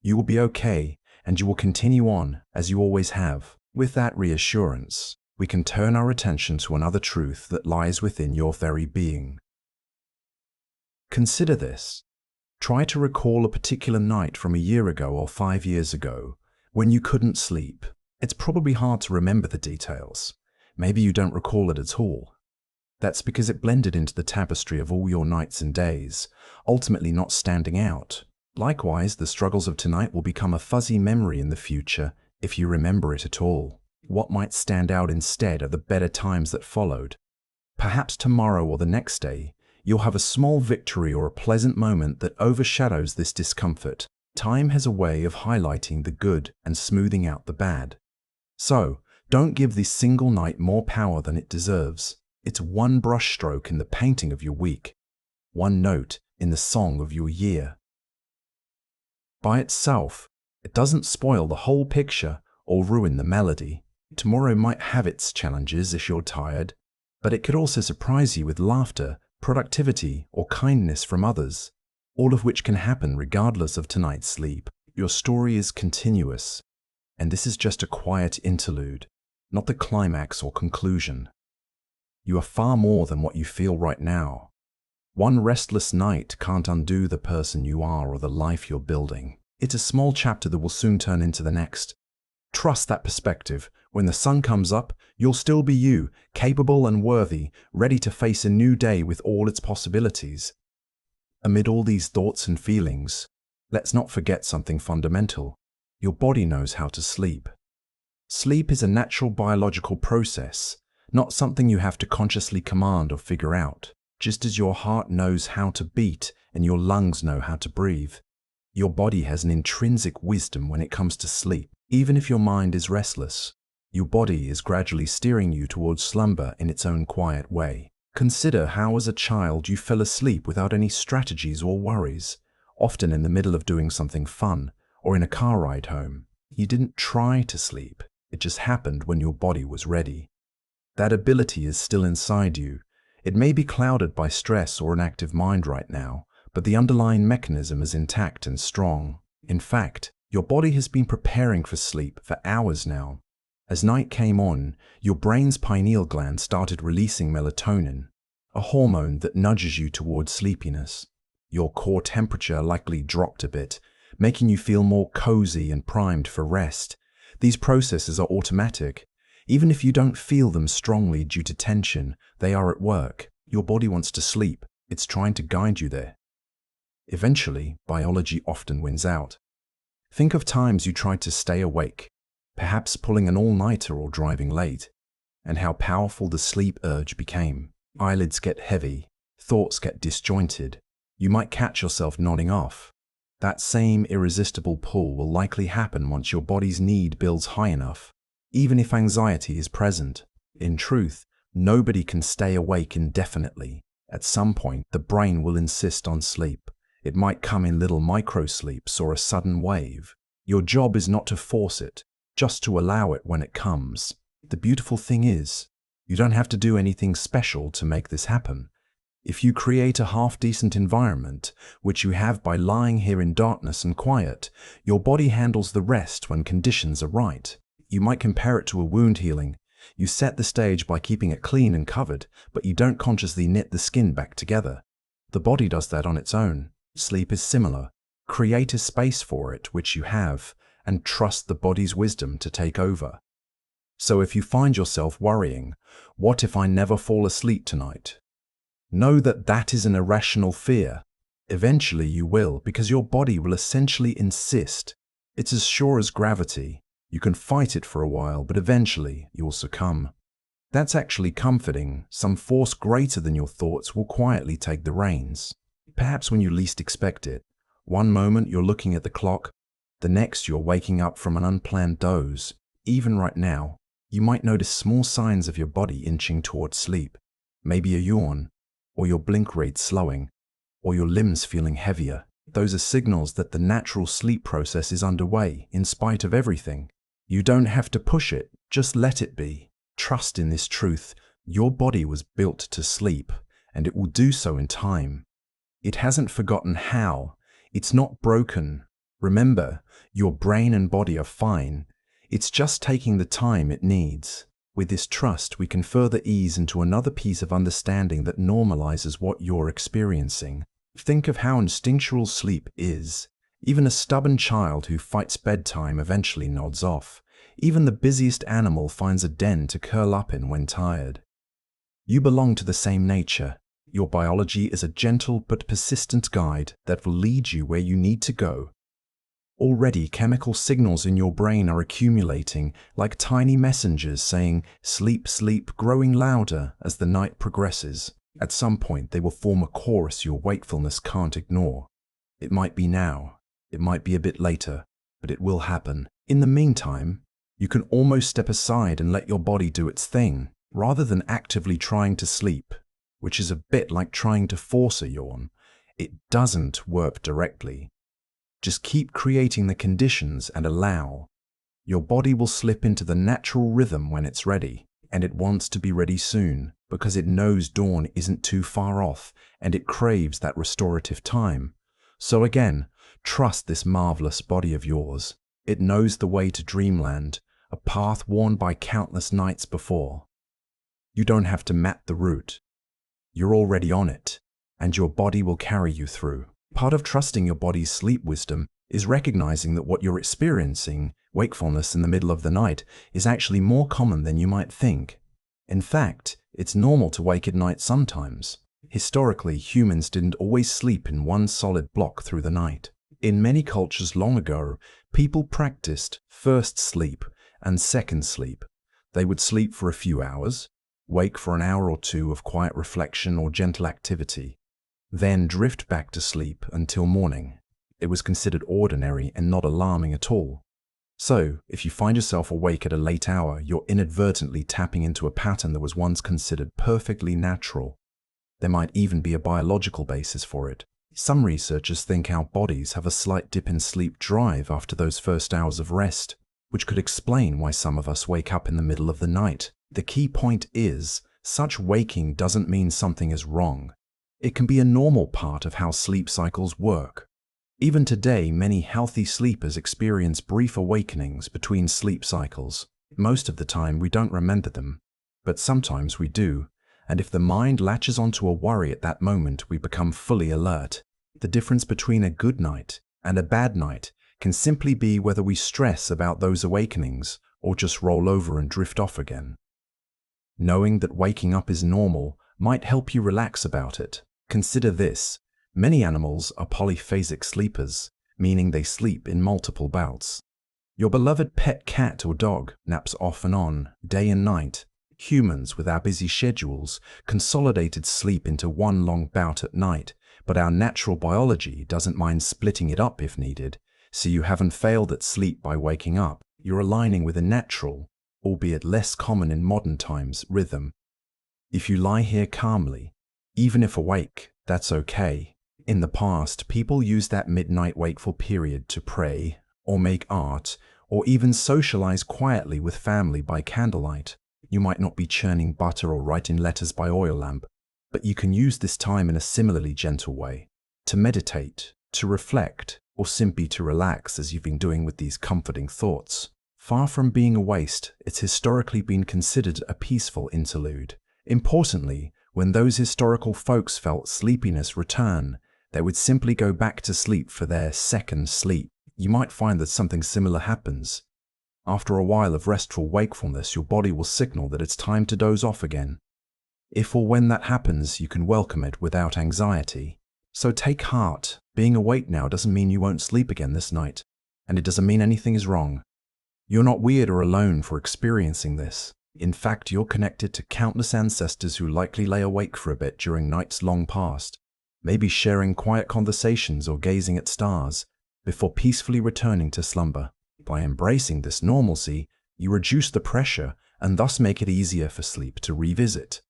You will be okay, and you will continue on as you always have. With that reassurance, we can turn our attention to another truth that lies within your very being. Consider this. Try to recall a particular night from a year ago or 5 years ago when you couldn't sleep. It's probably hard to remember the details. Maybe you don't recall it at all. That's because it blended into the tapestry of all your nights and days, ultimately not standing out. Likewise, the struggles of tonight will become a fuzzy memory in the future if you remember it at all. What might stand out instead are the better times that followed. Perhaps tomorrow or the next day, you'll have a small victory or a pleasant moment that overshadows this discomfort. Time has a way of highlighting the good and smoothing out the bad. So, don't give this single night more power than it deserves. It's one brushstroke in the painting of your week, one note in the song of your year. By itself, it doesn't spoil the whole picture or ruin the melody. Tomorrow might have its challenges if you're tired, but it could also surprise you with laughter, productivity, or kindness from others, all of which can happen regardless of tonight's sleep. Your story is continuous, and this is just a quiet interlude, not the climax or conclusion. You are far more than what you feel right now. One restless night can't undo the person you are or the life you're building. It's a small chapter that will soon turn into the next. Trust that perspective. When the sun comes up, you'll still be you, capable and worthy, ready to face a new day with all its possibilities. Amid all these thoughts and feelings, let's not forget something fundamental. Your body knows how to sleep. Sleep is a natural biological process, not something you have to consciously command or figure out. Just as your heart knows how to beat and your lungs know how to breathe, your body has an intrinsic wisdom when it comes to sleep. Even if your mind is restless, your body is gradually steering you towards slumber in its own quiet way. Consider how as a child you fell asleep without any strategies or worries, often in the middle of doing something fun or in a car ride home. You didn't try to sleep, it just happened when your body was ready. That ability is still inside you. It may be clouded by stress or an active mind right now, but the underlying mechanism is intact and strong. In fact, your body has been preparing for sleep for hours now. As night came on, your brain's pineal gland started releasing melatonin, a hormone that nudges you towards sleepiness. Your core temperature likely dropped a bit, making you feel more cozy and primed for rest. These processes are automatic. Even if you don't feel them strongly due to tension, they are at work. Your body wants to sleep. It's trying to guide you there. Eventually, biology often wins out. Think of times you tried to stay awake, perhaps pulling an all-nighter or driving late, and how powerful the sleep urge became. Eyelids get heavy, thoughts get disjointed. You might catch yourself nodding off. That same irresistible pull will likely happen once your body's need builds high enough. even if anxiety is present. In truth, nobody can stay awake indefinitely. At some point, the brain will insist on sleep. It might come in little micro-sleeps or a sudden wave. Your job is not to force it, just to allow it when it comes. The beautiful thing is, you don't have to do anything special to make this happen. If you create a half-decent environment, which you have by lying here in darkness and quiet, your body handles the rest when conditions are right. You might compare it to a wound healing. You set the stage by keeping it clean and covered, but you don't consciously knit the skin back together. The body does that on its own. Sleep is similar. Create a space for it, which you have, and trust the body's wisdom to take over. So if you find yourself worrying, what if I never fall asleep tonight? Know that that is an irrational fear. Eventually you will, because your body will essentially insist. It's as sure as gravity. You can fight it for a while, but eventually you'll succumb. That's actually comforting. Some force greater than your thoughts will quietly take the reins. Perhaps when you least expect it. One moment you're looking at the clock, the next you're waking up from an unplanned doze. Even right now, you might notice small signs of your body inching towards sleep. Maybe a yawn, or your blink rate slowing, or your limbs feeling heavier. Those are signals that the natural sleep process is underway, in spite of everything. You don't have to push it, just let it be. Trust in this truth. Your body was built to sleep, and it will do so in time. It hasn't forgotten how. It's not broken. Remember, your brain and body are fine. It's just taking the time it needs. With this trust, we can further ease into another piece of understanding that normalizes what you're experiencing. Think of how instinctual sleep is. Even a stubborn child who fights bedtime eventually nods off. Even the busiest animal finds a den to curl up in when tired. You belong to the same nature. Your biology is a gentle but persistent guide that will lead you where you need to go. Already, chemical signals in your brain are accumulating like tiny messengers saying, "Sleep, sleep," growing louder as the night progresses. At some point, they will form a chorus your wakefulness can't ignore. It might be now, it might be a bit later, but it will happen. In the meantime, you can almost step aside and let your body do its thing, rather than actively trying to sleep, which is a bit like trying to force a yawn. It doesn't work directly. Just keep creating the conditions and allow. Your body will slip into the natural rhythm when it's ready, and it wants to be ready soon because it knows dawn isn't too far off and it craves that restorative time. So again, trust this marvelous body of yours. It knows the way to dreamland, a path worn by countless nights before. You don't have to map the route. You're already on it, and your body will carry you through. Part of trusting your body's sleep wisdom is recognizing that what you're experiencing, wakefulness in the middle of the night, is actually more common than you might think. In fact, it's normal to wake at night sometimes. Historically, humans didn't always sleep in one solid block through the night. In many cultures long ago, people practiced first sleep and second sleep. They would sleep for a few hours, wake for an hour or two of quiet reflection or gentle activity, then drift back to sleep until morning. It was considered ordinary and not alarming at all. So, if you find yourself awake at a late hour, you're inadvertently tapping into a pattern that was once considered perfectly natural. There might even be a biological basis for it. Some researchers think our bodies have a slight dip in sleep drive after those first hours of rest, which could explain why some of us wake up in the middle of the night. The key point is, such waking doesn't mean something is wrong. It can be a normal part of how sleep cycles work. Even today, many healthy sleepers experience brief awakenings between sleep cycles. Most of the time, we don't remember them, but sometimes we do. And if the mind latches onto a worry at that moment, we become fully alert. The difference between a good night and a bad night can simply be whether we stress about those awakenings or just roll over and drift off again. Knowing that waking up is normal might help you relax about it. Consider this. Many animals are polyphasic sleepers, meaning they sleep in multiple bouts. Your beloved pet cat or dog naps off and on, day and night. Humans, with our busy schedules, consolidated sleep into one long bout at night, but our natural biology doesn't mind splitting it up if needed, so you haven't failed at sleep by waking up. You're aligning with a natural, albeit less common in modern times, rhythm. If you lie here calmly, even if awake, that's okay. In the past, people used that midnight wakeful period to pray, or make art, or even socialize quietly with family by candlelight. You might not be churning butter or writing letters by oil lamp, but you can use this time in a similarly gentle way, to meditate, to reflect, or simply to relax as you've been doing with these comforting thoughts. Far from being a waste, it's historically been considered a peaceful interlude. Importantly, when those historical folks felt sleepiness return, they would simply go back to sleep for their second sleep. You might find that something similar happens. After a while of restful wakefulness, your body will signal that it's time to doze off again. If or when that happens, you can welcome it without anxiety. So take heart. Being awake now doesn't mean you won't sleep again this night, and it doesn't mean anything is wrong. You're not weird or alone for experiencing this. In fact, you're connected to countless ancestors who likely lay awake for a bit during nights long past, maybe sharing quiet conversations or gazing at stars, before peacefully returning to slumber. By embracing this normalcy, you reduce the pressure and thus make it easier for sleep to revisit.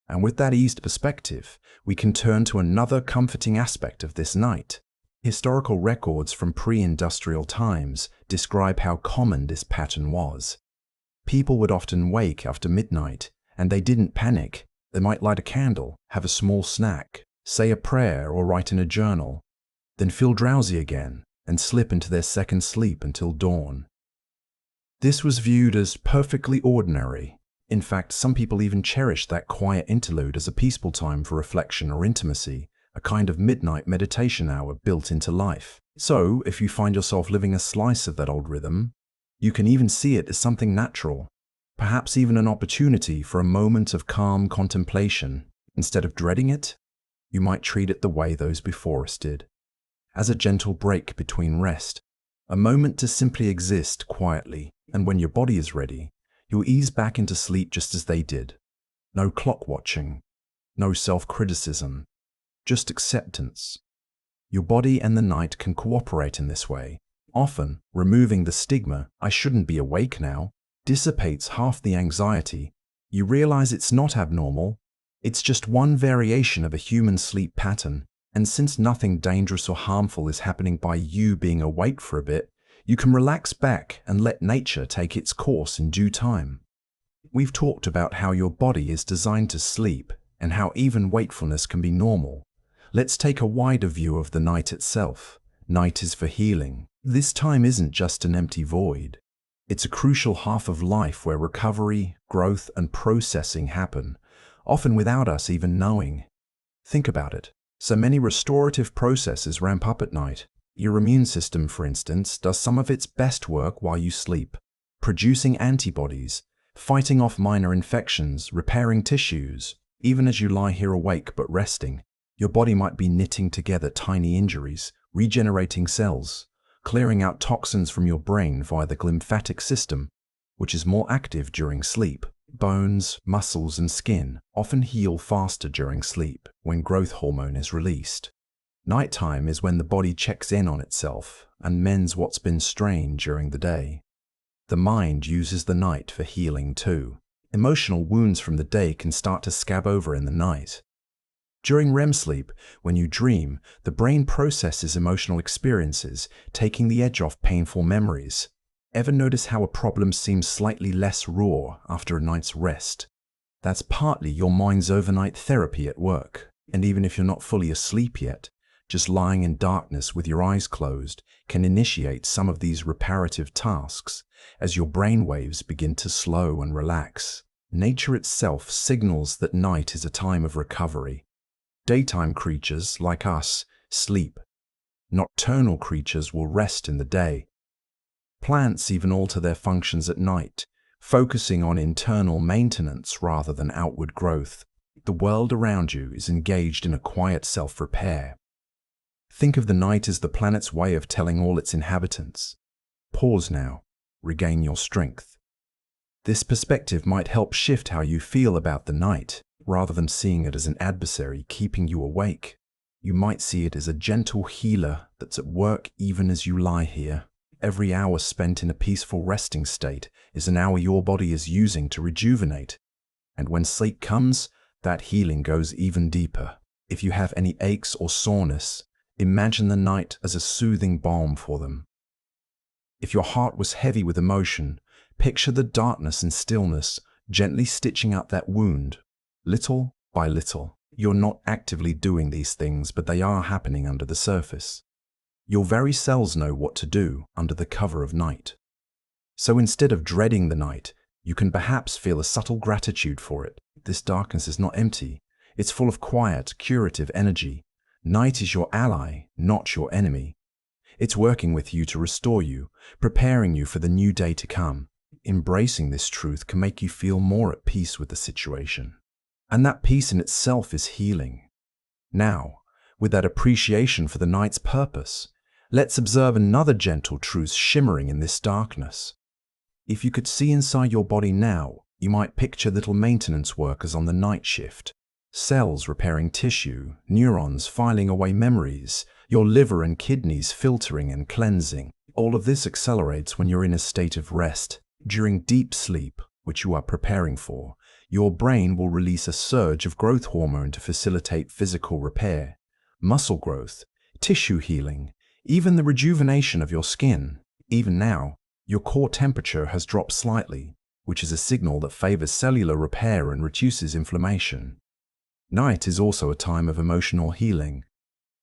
And with that eased perspective, we can turn to another comforting aspect of this night. Historical records from pre-industrial times describe how common this pattern was. People would often wake after midnight, and they didn't panic. They might light a candle, have a small snack, say a prayer or write in a journal, then feel drowsy again and slip into their second sleep until dawn. This was viewed as perfectly ordinary. In fact, some people even cherished that quiet interlude as a peaceful time for reflection or intimacy, a kind of midnight meditation hour built into life. So, if you find yourself living a slice of that old rhythm, you can even see it as something natural, perhaps even an opportunity for a moment of calm contemplation. Instead of dreading it, you might treat it the way those before us did, as a gentle break between rest, a moment to simply exist quietly, and when your body is ready, you'll ease back into sleep just as they did. No clock watching, no self-criticism, just acceptance. Your body and the night can cooperate in this way. Often, removing the stigma, "I shouldn't be awake now," dissipates half the anxiety. You realize it's not abnormal. It's just one variation of a human sleep pattern. And since nothing dangerous or harmful is happening by you being awake for a bit, you can relax back and let nature take its course in due time. We've talked about how your body is designed to sleep and how even wakefulness can be normal. Let's take a wider view of the night itself. Night is for healing. This time isn't just an empty void. It's a crucial half of life where recovery, growth, and processing happen, often without us even knowing. Think about it. So many restorative processes ramp up at night. Your immune system, for instance, does some of its best work while you sleep, producing antibodies, fighting off minor infections, repairing tissues. Even as you lie here awake but resting, your body might be knitting together tiny injuries, regenerating cells, clearing out toxins from your brain via the lymphatic system, which is more active during sleep. Bones, muscles, and skin often heal faster during sleep when growth hormone is released. Nighttime is when the body checks in on itself and mends what's been strained during the day. The mind uses the night for healing too. Emotional wounds from the day can start to scab over in the night. During REM sleep, when you dream, the brain processes emotional experiences, taking the edge off painful memories. Ever notice how a problem seems slightly less raw after a night's rest? That's partly your mind's overnight therapy at work. And even if you're not fully asleep yet, just lying in darkness with your eyes closed can initiate some of these reparative tasks as your brain waves begin to slow and relax. Nature itself signals that night is a time of recovery. Daytime creatures, like us, sleep. Nocturnal creatures will rest in the day. Plants even alter their functions at night, focusing on internal maintenance rather than outward growth. The world around you is engaged in a quiet self-repair. Think of the night as the planet's way of telling all its inhabitants, "Pause now, regain your strength." This perspective might help shift how you feel about the night. Rather than seeing it as an adversary keeping you awake, you might see it as a gentle healer that's at work even as you lie here. Every hour spent in a peaceful resting state is an hour your body is using to rejuvenate. And when sleep comes, that healing goes even deeper. If you have any aches or soreness, imagine the night as a soothing balm for them. If your heart was heavy with emotion, picture the darkness and stillness gently stitching up that wound, little by little. You're not actively doing these things, but they are happening under the surface. Your very cells know what to do under the cover of night. So instead of dreading the night, you can perhaps feel a subtle gratitude for it. This darkness is not empty. It's full of quiet, curative energy. Night is your ally, not your enemy. It's working with you to restore you, preparing you for the new day to come. Embracing this truth can make you feel more at peace with the situation. And that peace in itself is healing. Now, with that appreciation for the night's purpose, let's observe another gentle truth shimmering in this darkness. If you could see inside your body now, you might picture little maintenance workers on the night shift. Cells repairing tissue, neurons filing away memories, your liver and kidneys filtering and cleansing. All of this accelerates when you're in a state of rest. During deep sleep, which you are preparing for, your brain will release a surge of growth hormone to facilitate physical repair, muscle growth, tissue healing, even the rejuvenation of your skin. Even now, your core temperature has dropped slightly, which is a signal that favors cellular repair and reduces inflammation. Night is also a time of emotional healing.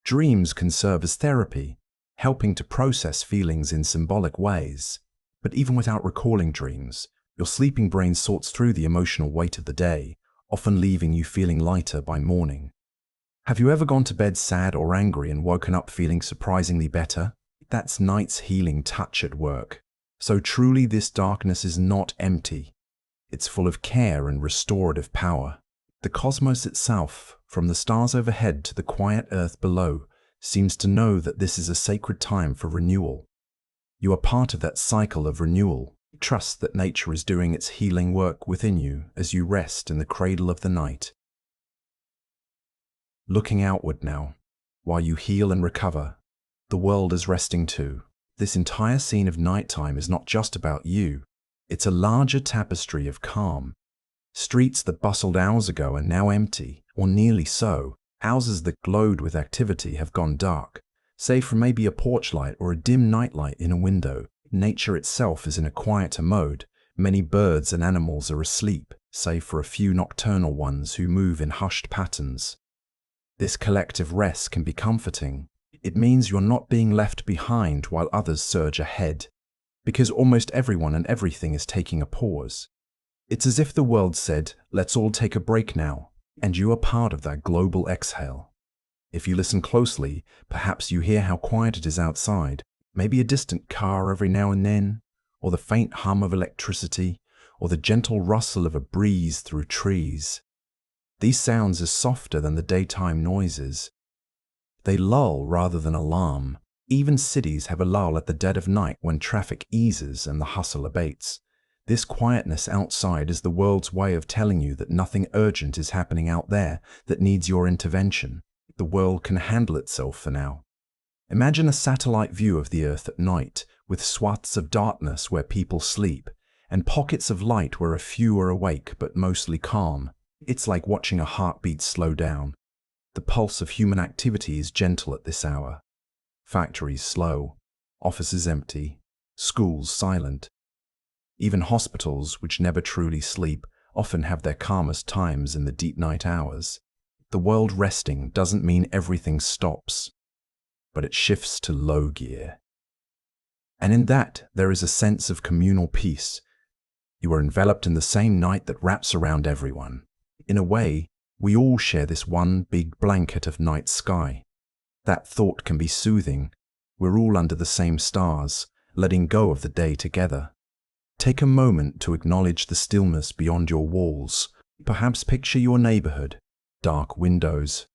Dreams can serve as therapy, helping to process feelings in symbolic ways. But even without recalling dreams, your sleeping brain sorts through the emotional weight of the day, often leaving you feeling lighter by morning. Have you ever gone to bed sad or angry and woken up feeling surprisingly better? That's night's healing touch at work. So truly, this darkness is not empty. It's full of care and restorative power. The cosmos itself, from the stars overhead to the quiet earth below, seems to know that this is a sacred time for renewal. You are part of that cycle of renewal. Trust that nature is doing its healing work within you as you rest in the cradle of the night. Looking outward now, while you heal and recover, the world is resting too. This entire scene of nighttime is not just about you. It's a larger tapestry of calm. Streets that bustled hours ago are now empty, or nearly so. Houses that glowed with activity have gone dark, save for maybe a porch light or a dim nightlight in a window. Nature itself is in a quieter mode. Many birds and animals are asleep, save for a few nocturnal ones who move in hushed patterns. This collective rest can be comforting. It means you're not being left behind while others surge ahead, because almost everyone and everything is taking a pause. It's as if the world said, let's all take a break now, and you are part of that global exhale. If you listen closely, perhaps you hear how quiet it is outside, maybe a distant car every now and then, or the faint hum of electricity, or the gentle rustle of a breeze through trees. These sounds are softer than the daytime noises. They lull rather than alarm. Even cities have a lull at the dead of night when traffic eases and the hustle abates. This quietness outside is the world's way of telling you that nothing urgent is happening out there that needs your intervention. The world can handle itself for now. Imagine a satellite view of the Earth at night, with swaths of darkness where people sleep, and pockets of light where a few are awake but mostly calm. It's like watching a heartbeat slow down. The pulse of human activity is gentle at this hour. Factories slow, offices empty, schools silent. Even hospitals, which never truly sleep, often have their calmest times in the deep night hours. The world resting doesn't mean everything stops, but it shifts to low gear. And in that, there is a sense of communal peace. You are enveloped in the same night that wraps around everyone. In a way, we all share this one big blanket of night sky. That thought can be soothing. We're all under the same stars, letting go of the day together. Take a moment to acknowledge the stillness beyond your walls. Perhaps picture your neighborhood, dark windows,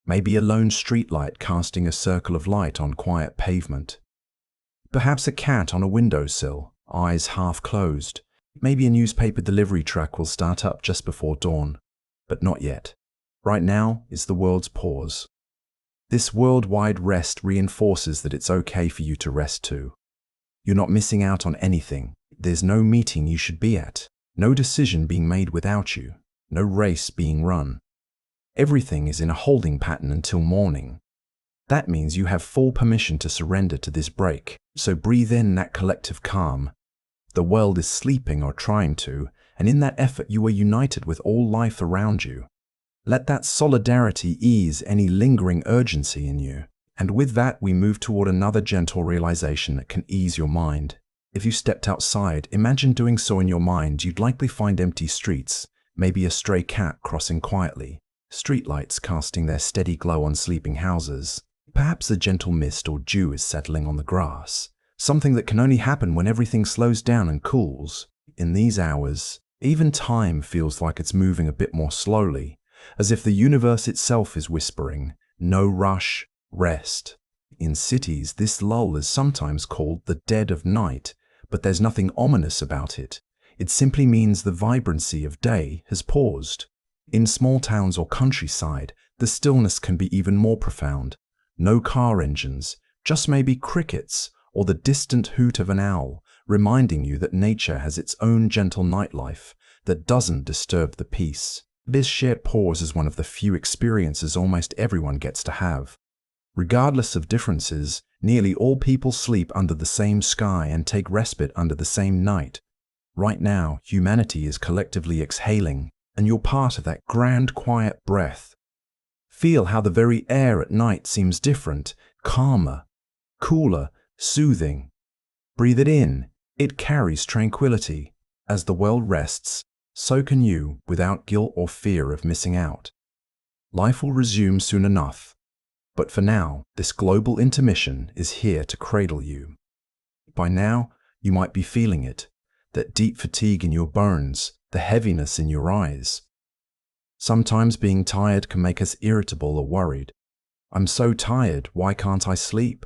maybe a lone streetlight casting a circle of light on quiet pavement. Perhaps a cat on a windowsill, eyes half closed. Maybe a newspaper delivery truck will start up just before dawn. But not yet. Right now is the world's pause. This worldwide rest reinforces that it's okay for you to rest too. You're not missing out on anything. There's no meeting you should be at, no decision being made without you, no race being run. Everything is in a holding pattern until morning. That means you have full permission to surrender to this break. So breathe in that collective calm. The world is sleeping or trying to, and in that effort you are united with all life around you. Let that solidarity ease any lingering urgency in you. And with that, we move toward another gentle realization that can ease your mind. If you stepped outside, imagine doing so in your mind. You'd likely find empty streets, maybe a stray cat crossing quietly, streetlights casting their steady glow on sleeping houses. Perhaps a gentle mist or dew is settling on the grass, something that can only happen when everything slows down and cools. In these hours, even time feels like it's moving a bit more slowly, as if the universe itself is whispering, no rush, rest. In cities, this lull is sometimes called the dead of night, but there's nothing ominous about it. It simply means the vibrancy of day has paused. In small towns or countryside, the stillness can be even more profound. No car engines, just maybe crickets or the distant hoot of an owl, reminding you that nature has its own gentle nightlife that doesn't disturb the peace. This shared pause is one of the few experiences almost everyone gets to have. Regardless of differences, nearly all people sleep under the same sky and take respite under the same night. Right now, humanity is collectively exhaling, and you're part of that grand quiet breath. Feel how the very air at night seems different, calmer, cooler, soothing. Breathe it in. It carries tranquility. As the world rests, so can you, without guilt or fear of missing out. Life will resume soon enough, but for now, this global intermission is here to cradle you. By now, you might be feeling it, that deep fatigue in your bones, the heaviness in your eyes. Sometimes being tired can make us irritable or worried. I'm so tired, why can't I sleep?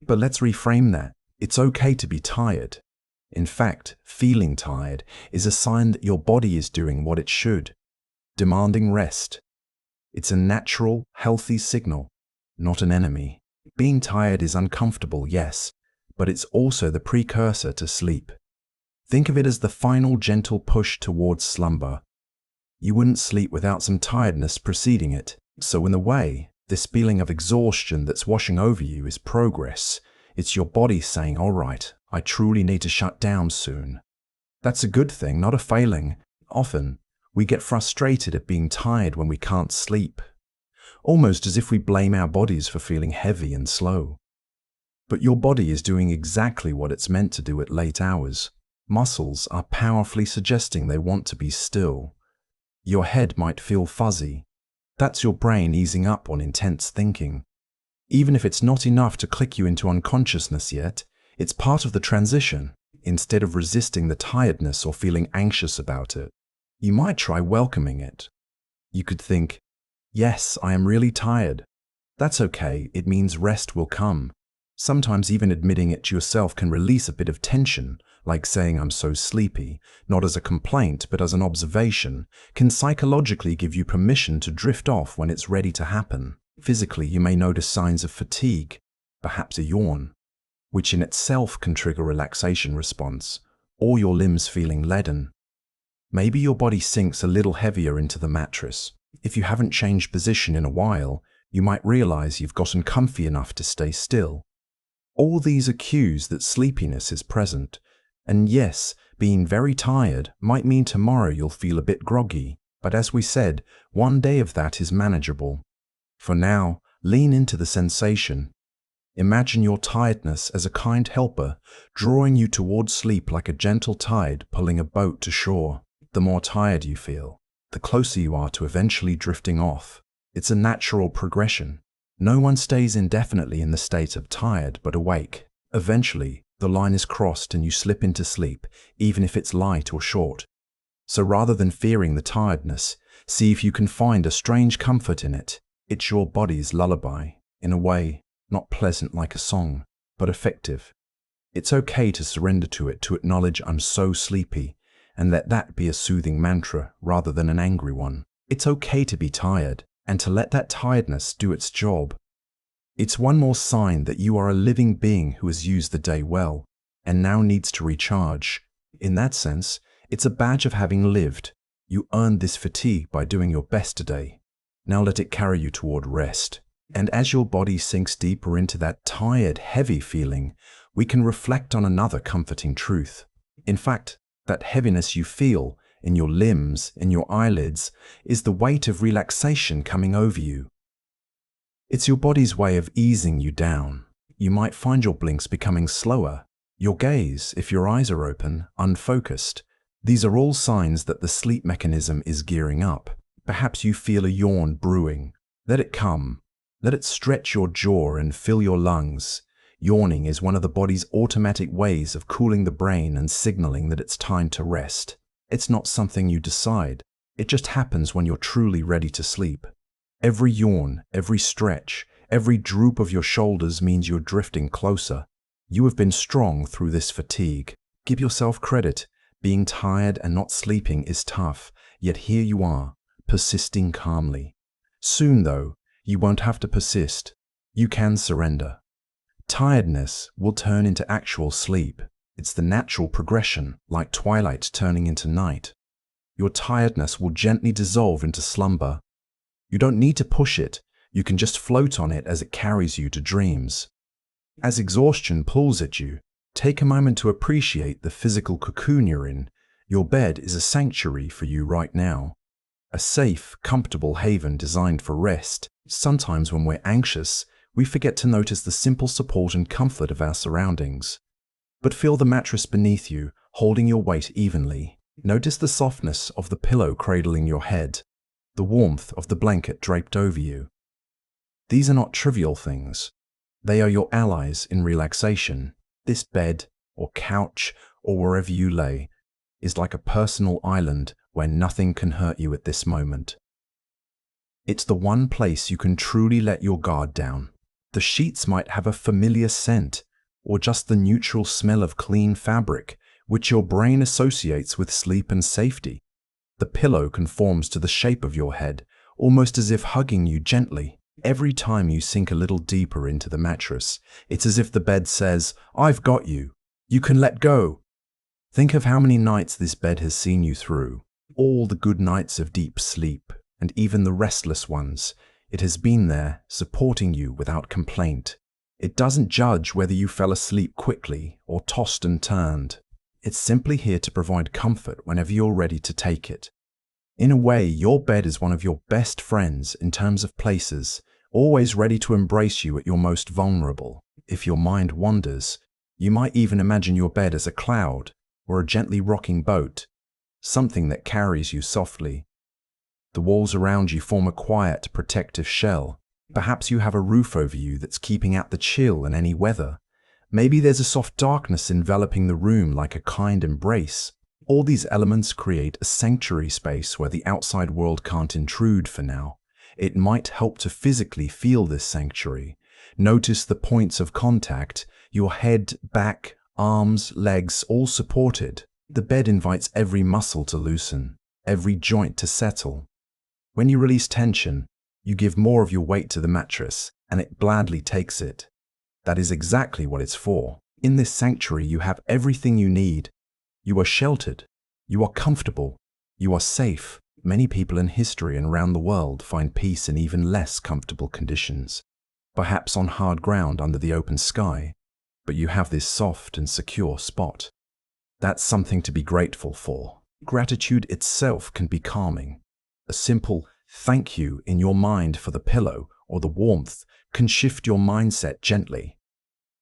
But let's reframe that. It's okay to be tired. In fact, feeling tired is a sign that your body is doing what it should, demanding rest. It's a natural, healthy signal, not an enemy. Being tired is uncomfortable, yes, but it's also the precursor to sleep. Think of it as the final gentle push towards slumber. You wouldn't sleep without some tiredness preceding it. So in a way, this feeling of exhaustion that's washing over you is progress. It's your body saying, all right, I truly need to shut down soon. That's a good thing, not a failing. Often, we get frustrated at being tired when we can't sleep, almost as if we blame our bodies for feeling heavy and slow. But your body is doing exactly what it's meant to do at late hours. Muscles are powerfully suggesting they want to be still. Your head might feel fuzzy. That's your brain easing up on intense thinking. Even if it's not enough to click you into unconsciousness yet, it's part of the transition. Instead of resisting the tiredness or feeling anxious about it, you might try welcoming it. You could think, yes, I am really tired. That's okay, it means rest will come. Sometimes even admitting it to yourself can release a bit of tension, like saying I'm so sleepy, not as a complaint but as an observation, can psychologically give you permission to drift off when it's ready to happen. Physically, you may notice signs of fatigue, perhaps a yawn, which in itself can trigger a relaxation response, or your limbs feeling leaden. Maybe your body sinks a little heavier into the mattress. If you haven't changed position in a while, you might realize you've gotten comfy enough to stay still. All these are cues that sleepiness is present. And yes, being very tired might mean tomorrow you'll feel a bit groggy, but as we said, one day of that is manageable. For now, lean into the sensation. Imagine your tiredness as a kind helper, drawing you towards sleep like a gentle tide pulling a boat to shore. The more tired you feel, the closer you are to eventually drifting off. It's a natural progression. No one stays indefinitely in the state of tired but awake. Eventually, the line is crossed and you slip into sleep, even if it's light or short. So rather than fearing the tiredness, see if you can find a strange comfort in it. It's your body's lullaby, in a way, not pleasant like a song, but effective. It's okay to surrender to it, to acknowledge I'm so sleepy, and let that be a soothing mantra rather than an angry one. It's okay to be tired, and to let that tiredness do its job. It's one more sign that you are a living being who has used the day well. and now needs to recharge. In that sense, it's a badge of having lived. You earned this fatigue by doing your best today. Now let it carry you toward rest. And as your body sinks deeper into that tired, heavy feeling, we can reflect on another comforting truth. In fact, that heaviness you feel in your limbs, in your eyelids, is the weight of relaxation coming over you. It's your body's way of easing you down. You might find your blinks becoming slower, your gaze, if your eyes are open, unfocused. These are all signs that the sleep mechanism is gearing up. Perhaps you feel a yawn brewing. Let it come. Let it stretch your jaw and fill your lungs. Yawning is one of the body's automatic ways of cooling the brain and signaling that it's time to rest. It's not something you decide. It just happens when you're truly ready to sleep. Every yawn, every stretch, every droop of your shoulders means you're drifting closer. You have been strong through this fatigue. Give yourself credit. Being tired and not sleeping is tough, yet here you are, persisting calmly. Soon, though, you won't have to persist. You can surrender. Tiredness will turn into actual sleep. It's the natural progression, like twilight turning into night. Your tiredness will gently dissolve into slumber. You don't need to push it. You can just float on it as it carries you to dreams. As exhaustion pulls at you, take a moment to appreciate the physical cocoon you're in. Your bed is a sanctuary for you right now. A safe, comfortable haven designed for rest. Sometimes when we're anxious, we forget to notice the simple support and comfort of our surroundings. But feel the mattress beneath you, holding your weight evenly. Notice the softness of the pillow cradling your head, the warmth of the blanket draped over you. These are not trivial things. They are your allies in relaxation. This bed, or couch, or wherever you lay, is like a personal island where nothing can hurt you at this moment. It's the one place you can truly let your guard down. The sheets might have a familiar scent, or just the neutral smell of clean fabric, which your brain associates with sleep and safety. The pillow conforms to the shape of your head, almost as if hugging you gently. Every time you sink a little deeper into the mattress, it's as if the bed says, "I've got you. You can let go." Think of how many nights this bed has seen you through. All the good nights of deep sleep, and even the restless ones. It has been there, supporting you without complaint. It doesn't judge whether you fell asleep quickly or tossed and turned. It's simply here to provide comfort whenever you're ready to take it. In a way, your bed is one of your best friends in terms of places, always ready to embrace you at your most vulnerable. If your mind wanders, you might even imagine your bed as a cloud or a gently rocking boat, something that carries you softly. The walls around you form a quiet, protective shell. Perhaps you have a roof over you that's keeping out the chill in any weather. Maybe there's a soft darkness enveloping the room like a kind embrace. All these elements create a sanctuary space where the outside world can't intrude for now. It might help to physically feel this sanctuary. Notice the points of contact, your head, back, arms, legs, all supported. The bed invites every muscle to loosen, every joint to settle. When you release tension, you give more of your weight to the mattress, and it gladly takes it. That is exactly what it's for. In this sanctuary, you have everything you need. You are sheltered. You are comfortable. You are safe. Many people in history and around the world find peace in even less comfortable conditions, perhaps on hard ground under the open sky, but you have this soft and secure spot. That's something to be grateful for. Gratitude itself can be calming. A simple thank you in your mind for the pillow or the warmth can shift your mindset gently.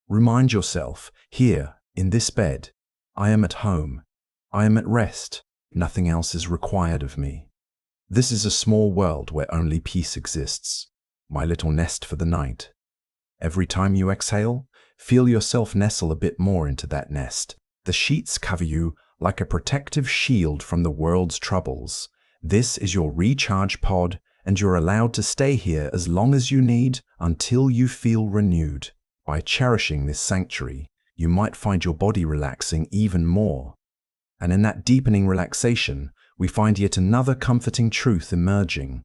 Remind yourself, here, in this bed, I am at home. I am at rest. Nothing else is required of me. This is a small world where only peace exists. My little nest for the night. Every time you exhale, feel yourself nestle a bit more into that nest. The sheets cover you like a protective shield from the world's troubles. This is your recharge pod, and you're allowed to stay here as long as you need until you feel renewed. By cherishing this sanctuary, you might find your body relaxing even more. And in that deepening relaxation, we find yet another comforting truth emerging.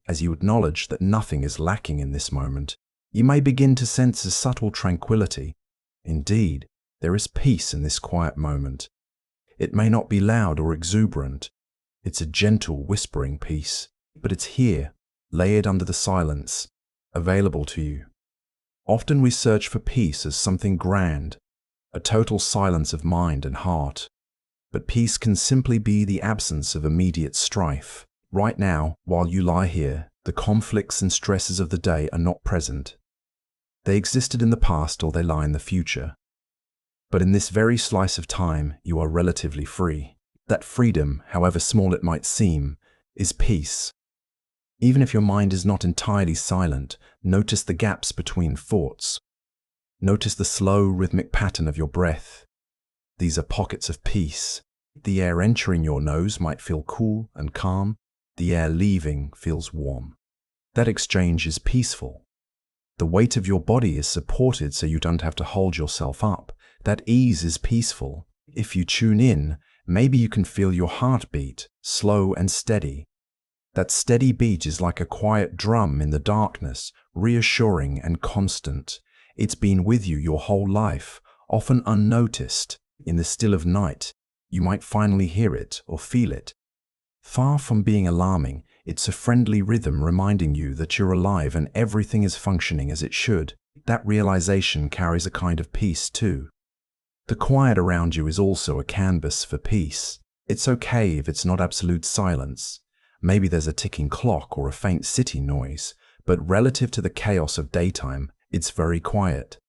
As you acknowledge that nothing is lacking in this moment, you may begin to sense a subtle tranquility. Indeed, There is peace in this quiet moment. It may not be loud or exuberant. It's a gentle, whispering peace, but it's here, layered under the silence, available to you. Often we search for peace as something grand, a total silence of mind and heart. But peace can simply be the absence of immediate strife. Right now, while you lie here, the conflicts and stresses of the day are not present. They existed in the past or they lie in the future. But in this very slice of time, you are relatively free. That freedom, however small it might seem, is peace. Even if your mind is not entirely silent, notice the gaps between thoughts. Notice the slow, rhythmic pattern of your breath. These are pockets of peace. The air entering your nose might feel cool and calm. The air leaving feels warm. That exchange is peaceful. The weight of your body is supported so you don't have to hold yourself up. That ease is peaceful. If you tune in, maybe you can feel your heartbeat, slow and steady. That steady beat is like a quiet drum in the darkness, reassuring and constant. It's been with you your whole life, often unnoticed. In the still of night, you might finally hear it or feel it. Far from being alarming, it's a friendly rhythm reminding you that you're alive and everything is functioning as it should. That realization carries a kind of peace too. The quiet around you is also a canvas for peace. It's okay if it's not absolute silence. Maybe there's a ticking clock or a faint city noise, but relative to the chaos of daytime, it's very quiet.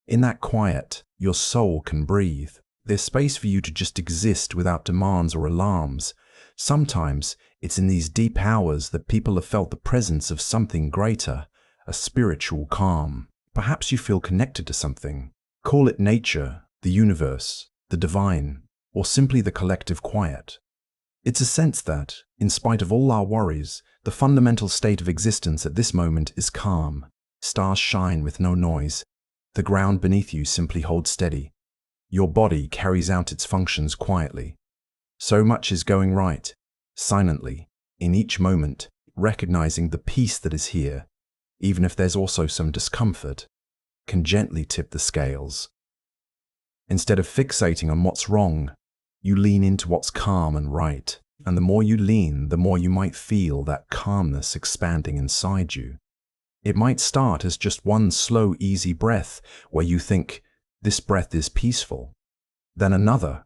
In that quiet, your soul can breathe. There's space for you to just exist without demands or alarms. Sometimes it's in these deep hours that people have felt the presence of something greater, a spiritual calm. Perhaps you feel connected to something. Call it nature, the universe, the divine, or simply the collective quiet. It's a sense that, in spite of all our worries, the fundamental state of existence at this moment is calm. Stars shine with no noise. The ground beneath you simply holds steady. Your body carries out its functions quietly. So much is going right, silently, in each moment, recognizing the peace that is here, even if there's also some discomfort, can gently tip the scales. Instead of fixating on what's wrong, you lean into what's calm and right, and the more you lean, the more you might feel that calmness expanding inside you. It might start as just one slow, easy breath where you think, this breath is peaceful. Then another,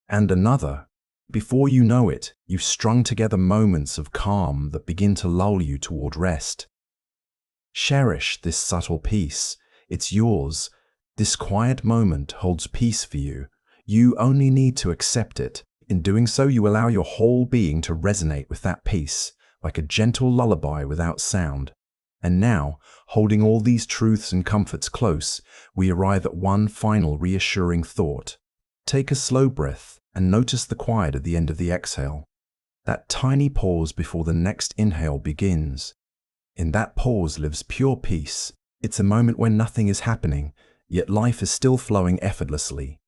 and another. Before you know it, you've strung together moments of calm that begin to lull you toward rest. Cherish this subtle peace. It's yours. This quiet moment holds peace for you. You only need to accept it. In doing so, you allow your whole being to resonate with that peace, like a gentle lullaby without sound. And now, holding all these truths and comforts close, we arrive at one final reassuring thought. Take a slow breath and notice the quiet at the end of the exhale. That tiny pause before the next inhale begins. In that pause lives pure peace. It's a moment when nothing is happening, yet life is still flowing effortlessly.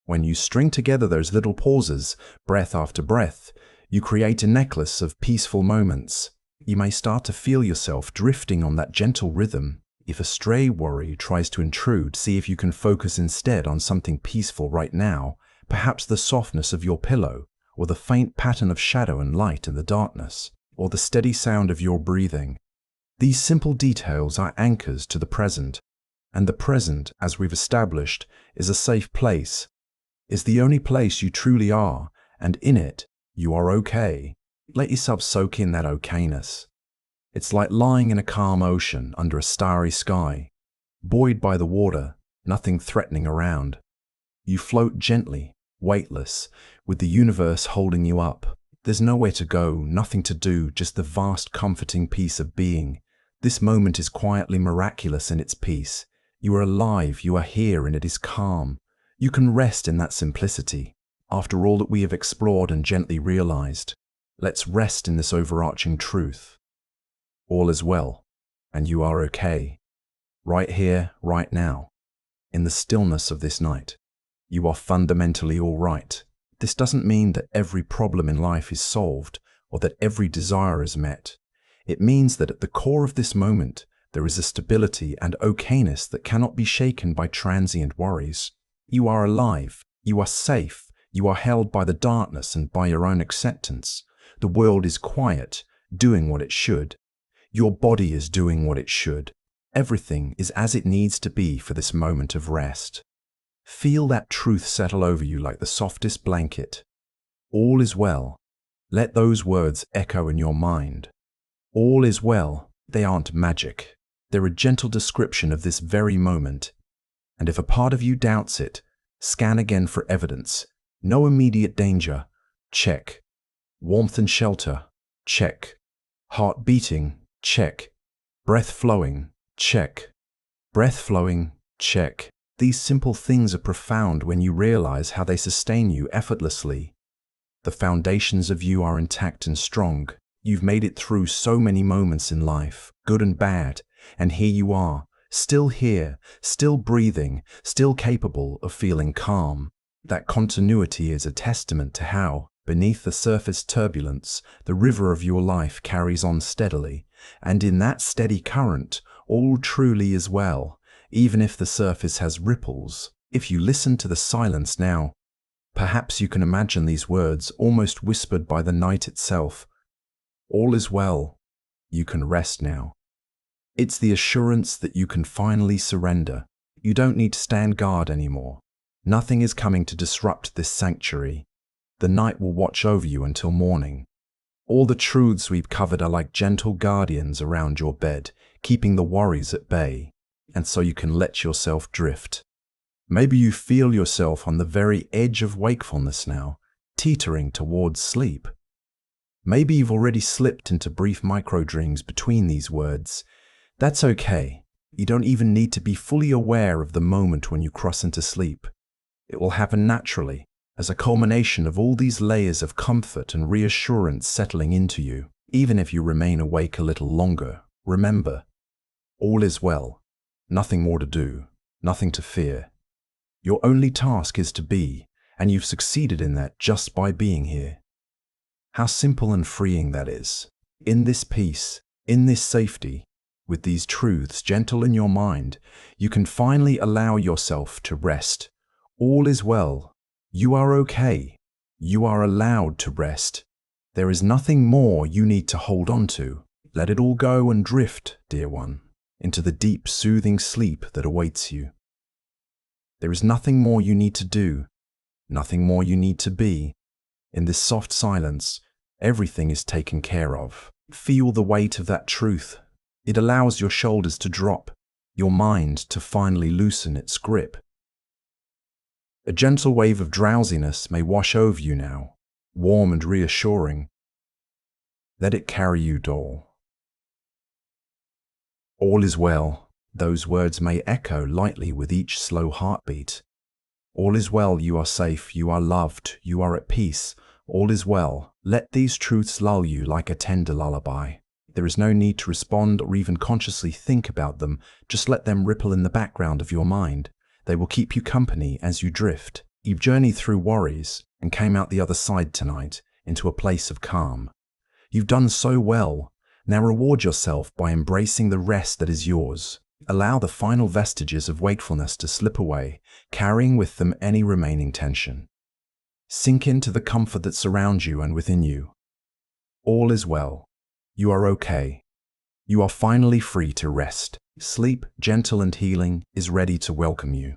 When you string together those little pauses, breath after breath, you create a necklace of peaceful moments. You may start to feel yourself drifting on that gentle rhythm. If a stray worry tries to intrude, see if you can focus instead on something peaceful right now, perhaps the softness of your pillow, or the faint pattern of shadow and light in the darkness, or the steady sound of your breathing. These simple details are anchors to the present, and the present, as we've established, is a safe place, is the only place you truly are, and in it, you are okay. Let yourself soak in that okayness. It's like lying in a calm ocean under a starry sky, buoyed by the water, nothing threatening around. You float gently, weightless, with the universe holding you up. There's nowhere to go, nothing to do, just the vast comforting peace of being. This moment is quietly miraculous in its peace. You are alive, you are here, and it is calm. You can rest in that simplicity. After all that we have explored and gently realized, let's rest in this overarching truth. All is well, and you are okay. Right here, right now, in the stillness of this night. You are fundamentally all right. This doesn't mean that every problem in life is solved or that every desire is met. It means that at the core of this moment, there is a stability and okayness that cannot be shaken by transient worries. You are alive. You are safe. You are held by the darkness and by your own acceptance. The world is quiet, doing what it should. Your body is doing what it should. Everything is as it needs to be for this moment of rest. Feel that truth settle over you like the softest blanket. All is well. Let those words echo in your mind. All is well. They aren't magic. They're a gentle description of this very moment. And if a part of you doubts it, scan again for evidence. No immediate danger. Check. Warmth and shelter. Check. Heart beating. Check. Breath flowing. Check. Breath flowing. Check. These simple things are profound when you realize how they sustain you effortlessly. The foundations of you are intact and strong. You've made it through so many moments in life, good and bad, and here you are, still here, still breathing, still capable of feeling calm. That continuity is a testament to how, beneath the surface turbulence, the river of your life carries on steadily, and in that steady current, all truly is well, even if the surface has ripples. If you listen to the silence now, perhaps you can imagine these words almost whispered by the night itself. All is well. You can rest now. It's the assurance that you can finally surrender. You don't need to stand guard anymore. Nothing is coming to disrupt this sanctuary. The night will watch over you until morning. All the truths we've covered are like gentle guardians around your bed, keeping the worries at bay, and so you can let yourself drift. Maybe you feel yourself on the very edge of wakefulness now, teetering towards sleep. Maybe you've already slipped into brief micro-dreams between these words. That's okay. You don't even need to be fully aware of the moment when you cross into sleep. It will happen naturally, as a culmination of all these layers of comfort and reassurance settling into you. Even if you remain awake a little longer, remember, all is well. Nothing more to do, nothing to fear. Your only task is to be, and you've succeeded in that just by being here. How simple and freeing that is. In this peace, in this safety, with these truths gentle in your mind, you can finally allow yourself to rest. All is well. You are okay. You are allowed to rest. There is nothing more you need to hold on to. Let it all go and drift, dear one, into the deep, soothing sleep that awaits you. There is nothing more you need to do, nothing more you need to be. In this soft silence, everything is taken care of. Feel the weight of that truth. It allows your shoulders to drop, your mind to finally loosen its grip. A gentle wave of drowsiness may wash over you now, warm and reassuring. Let it carry you, doll. All is well. Those words may echo lightly with each slow heartbeat. All is well, you are safe, you are loved, you are at peace. All is well. Let these truths lull you like a tender lullaby. There is no need to respond or even consciously think about them. Just let them ripple in the background of your mind. They will keep you company as you drift. You've journeyed through worries and came out the other side tonight into a place of calm. You've done so well. Now reward yourself by embracing the rest that is yours. Allow the final vestiges of wakefulness to slip away, carrying with them any remaining tension. Sink into the comfort that surrounds you and within you. All is well. You are okay. You are finally free to rest. Sleep, gentle and healing, is ready to welcome you.